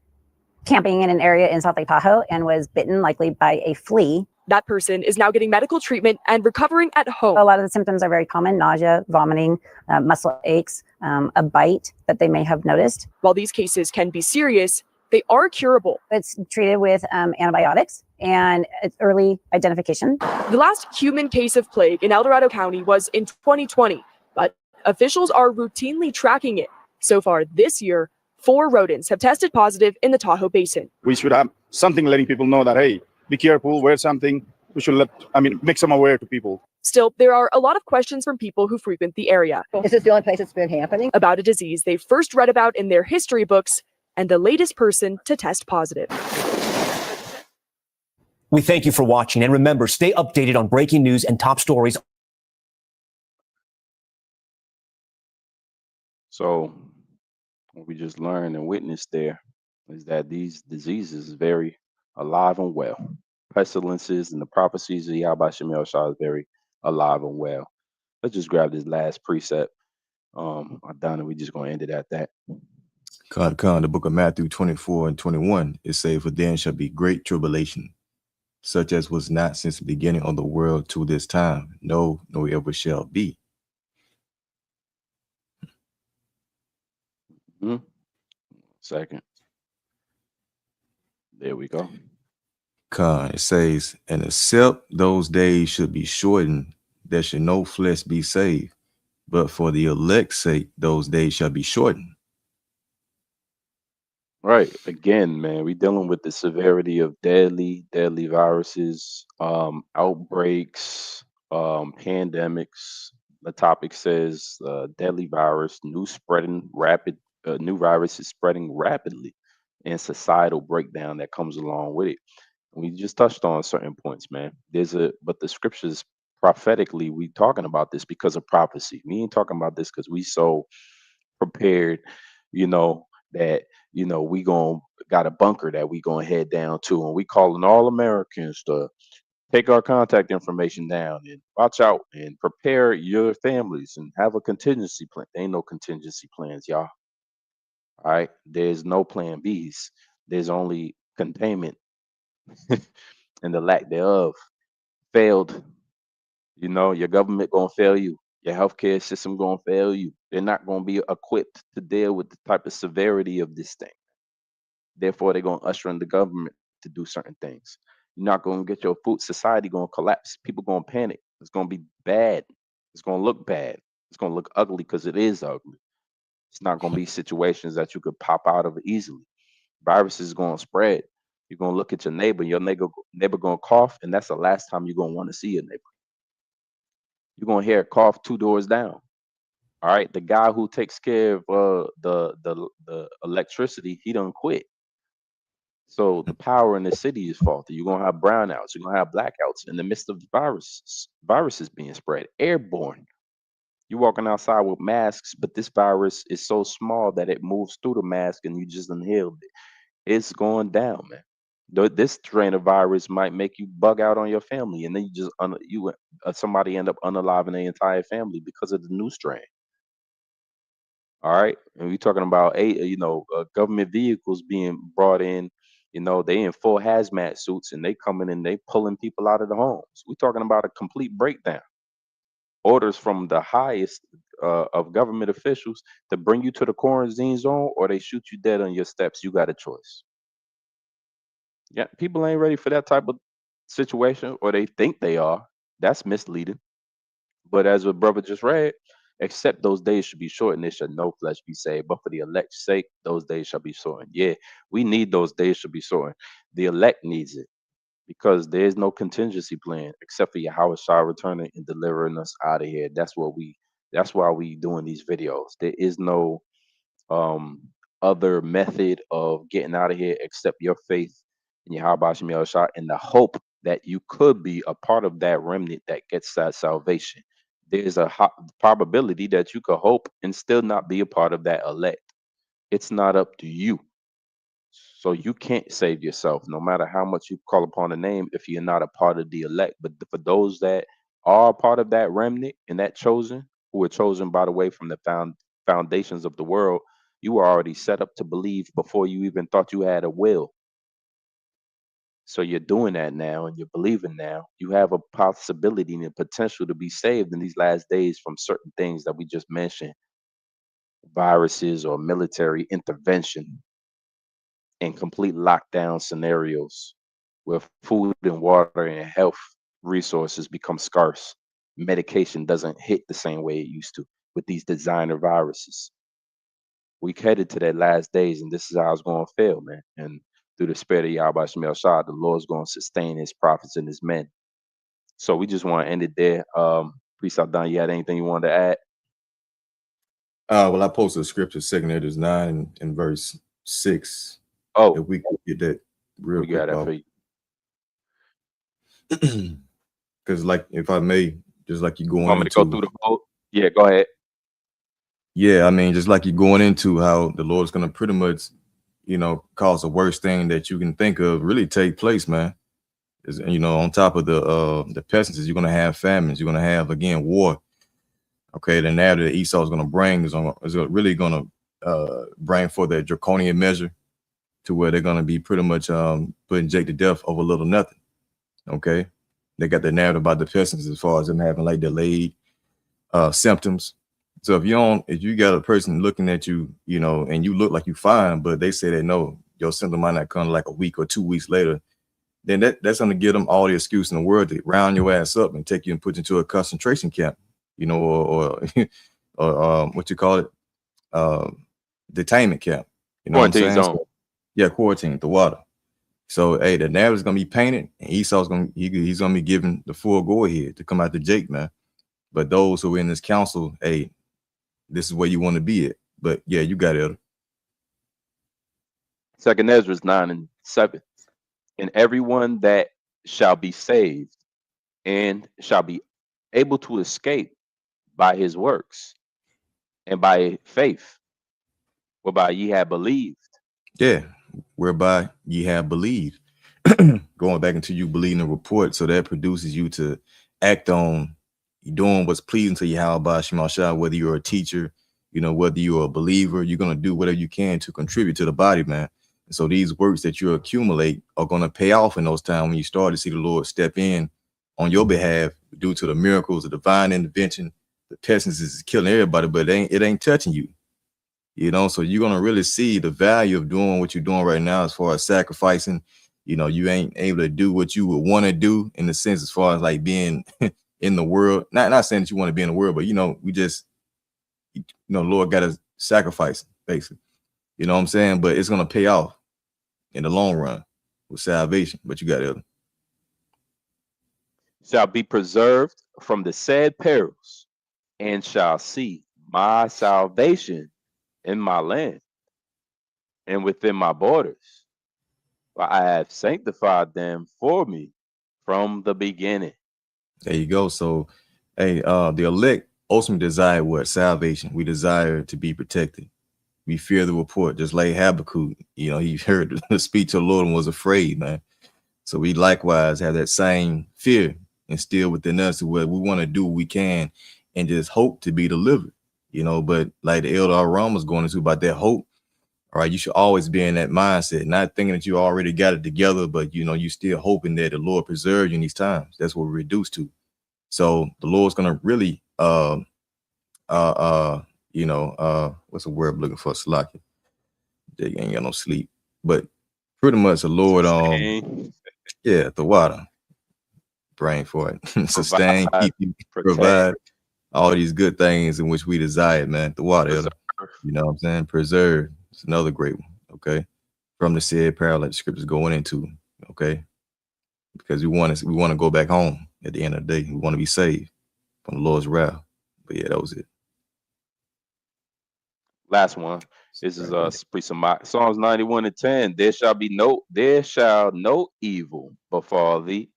camping in an area in South Lake Tahoe and was bitten, likely by a flea. That person is now getting medical treatment and recovering at home. A lot of the symptoms are very common: nausea, vomiting, muscle aches, a bite that they may have noticed. While these cases can be serious, they are curable. It's treated with antibiotics and it's early identification. The last human case of plague in El Dorado County was in 2020, but officials are routinely tracking it. So far this year, 4 rodents have tested positive in the Tahoe Basin. We should have something letting people know that, hey, be careful, wear something. We should make some aware to people. Still, there are a lot of questions from people who frequent the area. Is this the only place it's been happening? About a disease they first read about in their history books and the latest person to test positive. We thank you for watching, and remember, stay updated on breaking news and top stories. So what we just learned and witnessed there is that these diseases are very alive and well. Pestilences and the prophecies of Yahweh Shemel Shah is very alive and well. Let's just grab this last precept. I'm done, and we're just gonna end it at that. The book of Matthew 24:21, it says, "For then shall be great tribulation, such as was not since the beginning of the world to this time, no, nor ever shall be." Second. There we go. It says, "And except those days should be shortened, there should no flesh be saved. But for the elect's sake, those days shall be shortened." Right. Again, man, we dealing with the severity of deadly viruses, outbreaks, pandemics. The topic says deadly virus, new virus is spreading rapidly, and societal breakdown that comes along with it. We just touched on certain points, man. But the scriptures prophetically, we talking about this because of prophecy. We ain't talking about this because we so prepared, that we got a bunker that we gonna head down to, and we calling all Americans to take our contact information down and watch out and prepare your families and have a contingency plan. There ain't no contingency plans, y'all. All right, there's no plan B's. There's only containment and the lack thereof. Failed. Your government gonna fail you. Your healthcare system gonna fail you. They're not gonna be equipped to deal with the type of severity of this thing. Therefore, they're gonna usher in the government to do certain things. You're not gonna get your food. Society gonna collapse. People gonna panic. It's gonna be bad. It's gonna look bad. It's gonna look ugly because it is ugly. It's not gonna be situations that you could pop out of easily. Virus is gonna spread. You're gonna look at your neighbor. Your neighbor gonna cough, and that's the last time you're gonna want to see your neighbor. You're gonna hear a cough 2 doors down. All right, the guy who takes care of the electricity, he done quit. So the power in the city is faulty. You're gonna have brownouts. You're gonna have blackouts in the midst of the viruses being spread, airborne. You're walking outside with masks, but this virus is so small that it moves through the mask and you just inhaled it. It's going down, man. This strain of virus might make you bug out on your family, and then you just somebody end up unaliving the entire family because of the new strain. All right, and we're talking about government vehicles being brought in. They in full hazmat suits and they coming and they pulling people out of the homes. We're talking about a complete breakdown. Orders from the highest of government officials to bring you to the quarantine zone, or they shoot you dead on your steps. You got a choice. Yeah, people ain't ready for that type of situation, or they think they are. That's misleading. But as what brother just read, except those days should be shortened, there should no flesh be saved. But for the elect's sake, those days shall be shortened. Yeah, we need those days should be shortened. The elect needs it because there is no contingency plan except for Yahweh Shah returning and delivering us out of here. That's why we doing these videos. There is no other method of getting out of here except your faith in Yahweh Shem Shah and the hope that you could be a part of that remnant that gets that salvation. There's a probability that you could hope and still not be a part of that elect. It's not up to you. So you can't save yourself, no matter how much you call upon the name, if you're not a part of the elect. But for those that are part of that remnant and that chosen, who were chosen, by the way, from the foundations of the world, you were already set up to believe before you even thought you had a will. So you're doing that now and you're believing now. You have a possibility and a potential to be saved in these last days from certain things that we just mentioned, viruses or military intervention and complete lockdown scenarios where food and water and health resources become scarce. Medication doesn't hit the same way it used to with these designer viruses. We headed to that last days, and this is how it's going to fail, man. And through the spirit of Yahweh Shem Shah, the Lord's going to sustain his prophets and his men. So we just want to end it there. Priest Abdan, you had anything you wanted to add? Well, I posted a scripture, 2 Edges 9 and verse 6. Oh, if we could get that real quick. Got that for you. Because, like, if I may, just like you're going want me to go through the whole? Yeah, go ahead. Yeah, I mean, just like you're going into how the Lord's going to pretty much, cause the worst thing that you can think of really take place, man. Is, on top of the pestilences, you're going to have famines. You're going to have, again, war. Okay, the narrative that Esau is going to bring is really going to bring forth that draconian measure to where they're going to be pretty much putting Jake to death over little nothing. Okay, they got the narrative about the pestilences as far as them having like delayed symptoms. So if you got a person looking at you, and you look like you fine, but they say that no, your symptom might not come like a week or 2 weeks later, then that's going to give them all the excuse in the world to round your ass up and take you and put you into a concentration camp, or what you call it, detainment camp. Quarantine zone. So, yeah, quarantine, the water. So hey, the narrative is gonna be painted, and Esau's he's gonna be given the full go ahead to come out to Jake, man. But those who are in this council, hey, this is where you want to be at. But yeah, you got it. 2 Ezra 9 and 7. And everyone that shall be saved and shall be able to escape by his works and by faith, whereby ye have believed. Yeah, whereby ye have believed. Going back into you believing the report, so that produces you to act on doing what's pleasing to Yahweh Shem Shah, whether you're a teacher, whether you're a believer, you're going to do whatever you can to contribute to the body, man. And so these works that you accumulate are going to pay off in those times when you start to see the Lord step in on your behalf due to the miracles, the divine intervention. The pestilence is killing everybody, but it ain't touching you. So you're going to really see the value of doing what you're doing right now as far as sacrificing. You ain't able to do what you would want to do in the sense as far as like being in the world. Not saying that you want to be in the world, but, we just, Lord got to sacrifice, basically. You know what I'm saying? But it's going to pay off in the long run with salvation. But you got it. Shall be preserved from the said perils and shall see my salvation in my land and within my borders. For I have sanctified them for me from the beginning. There you go. So, hey, the elect ultimately desire what? Salvation. We desire to be protected. We fear the report, just like Habakkuk. You know, he heard the speech of the Lord and was afraid, man. So we likewise have that same fear instilled within us, where we want to do what we can and just hope to be delivered. You know, but like the elder Aram was going into about that hope. All right, you should always be in that mindset, not thinking that you already got it together, but you know, you still hoping that the Lord preserve you in these times. That's what we're reduced to. So the Lord's gonna really what's the word I'm looking for? Slaki. They ain't got no sleep. But pretty much the Lord, the water. Praying for it. Sustain, keep you, provide all these good things in which we desire, man. The water, elder. You know what I'm saying? Preserve. It's another great one. Okay. From the said parallel that the scriptures going into. Okay. Because we want to go back home at the end of the day. We want to be saved from the Lord's wrath. But yeah, that was it. Last one. This is Psalms 91:10. There shall no evil befall thee,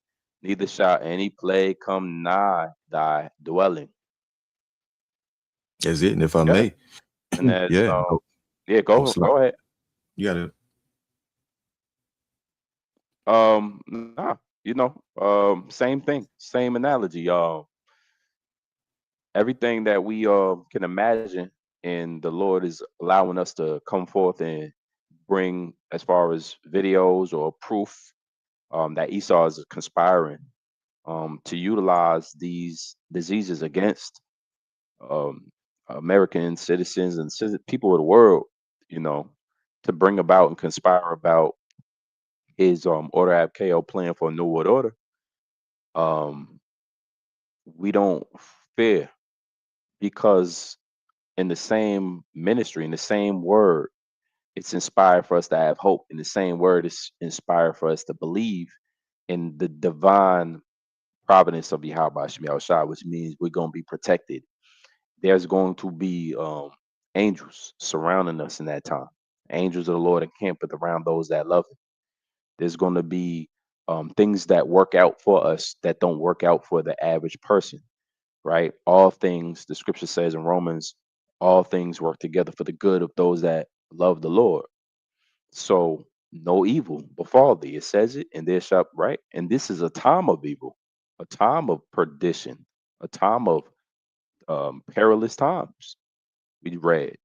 neither shall any plague come nigh thy dwelling. That's it. And if I may, and that, go ahead. You got it. Same thing, same analogy. Everything that we can imagine, and the Lord is allowing us to come forth and bring as far as videos or proof that Esau is conspiring to utilize these diseases against American citizens and people of the world, you know, to bring about and conspire about his Order Ab Chao plan for a New World Order. We don't fear, because in the same ministry, in the same word, it's inspired for us to have hope. In the same word, it's inspired for us to believe in the divine providence of Yahweh Shemi Shai, which means we're going to be protected. There's going to be angels surrounding us in that time. Angels of the Lord encampeth around those that love him. There's going to be things that work out for us that don't work out for the average person, right? All things, the scripture says in Romans, all things work together for the good of those that love the Lord. So no evil befall thee. It says it, and there shall, right? And this is a time of evil, a time of perdition, a time of perilous times, we read.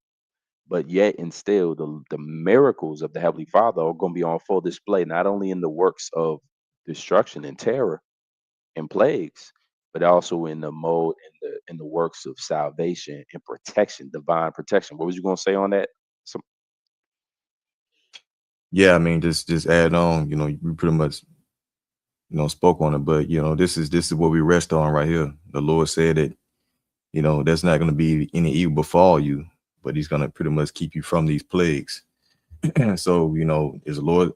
But yet and still, the miracles of the Heavenly Father are going to be on full display, not only in the works of destruction and terror and plagues, but also in the mode, in the works of salvation and protection, divine protection. What was you going to say on that? Yeah, I mean, just add on. You know, we pretty much, spoke on it, but this is what we rest on right here. The Lord said that, there's not going to be any evil befall you, but He's going to pretty much keep you from these plagues. So,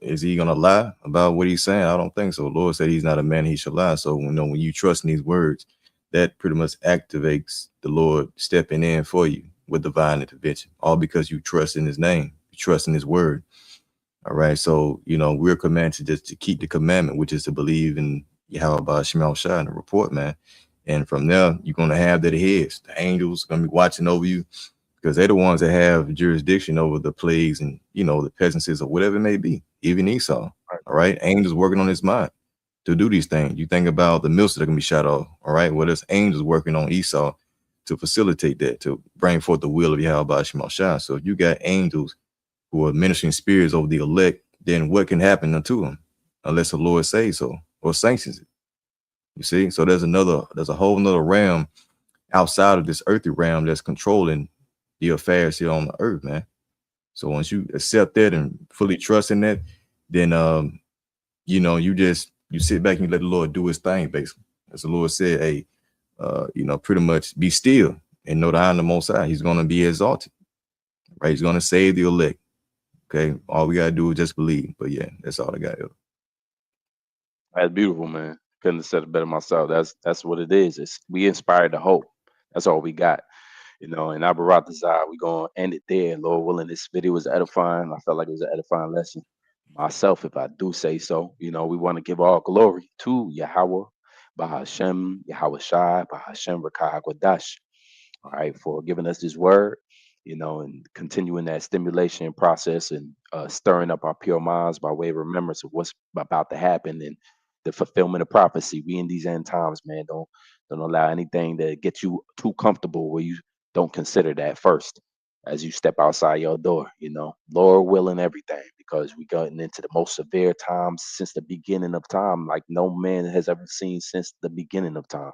is He going to lie about what He's saying? I don't think so. The Lord said He's not a man He shall lie. So, when you trust in these words, that pretty much activates the Lord stepping in for you with divine intervention, all because you trust in His name, you trust in His word. All right. So, we're commanded to keep the commandment, which is to believe in Yahweh Shema Shai and the report, man. And from there, you're going to have their heads. The angels are going to be watching over you, because they're the ones that have jurisdiction over the plagues and, the peasantries or whatever it may be, even Esau. All right. Angels working on his mind to do these things. You think about the mills that are going to be shot off. All right. Well, there's angels working on Esau to facilitate that, to bring forth the will of Yahweh Shema Shai. So if you got angels who are ministering spirits over the elect, then what can happen unto them unless the Lord says so or sanctions it? You see? So there's a whole nother realm outside of this earthly realm that's controlling the affairs here on the earth, man. So once you accept that and fully trust in that, then you sit back and you let the Lord do His thing, basically. As the Lord said, hey, pretty much be still and know that I am the Most High. He's going to be exalted, right? He's going to save the elect. Okay, all we gotta do is just believe. But yeah, that's all I got. That's beautiful, man. Couldn't have said it better myself. That's what it is. We inspired to hope. That's all we got. And Abarat Desire, we're gonna end it there. Lord willing, this video was edifying. I felt like it was an edifying lesson myself, if I do say so. We want to give all glory to Yahweh, Bahashem, Yahweh Shai, Bahashem Rakah Hakwadash. All right, for giving us this word. you know, and continuing that stimulation process and stirring up our pure minds by way of remembrance of what's about to happen and the fulfillment of prophecy. We in these end times, man. Don't allow anything to get you too comfortable where you don't consider that first as you step outside your door, you know. Lord willing, everything, because we gotten into the most severe times since the beginning of time, like no man has ever seen since the beginning of time.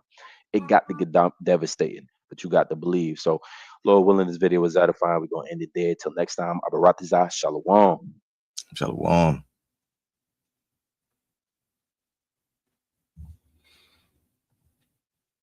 It got to get devastating, but you got to believe. So, Lord willing, this video was edifying. We're gonna end it there. Till next time, Abaratizah, Shalom. Shalom.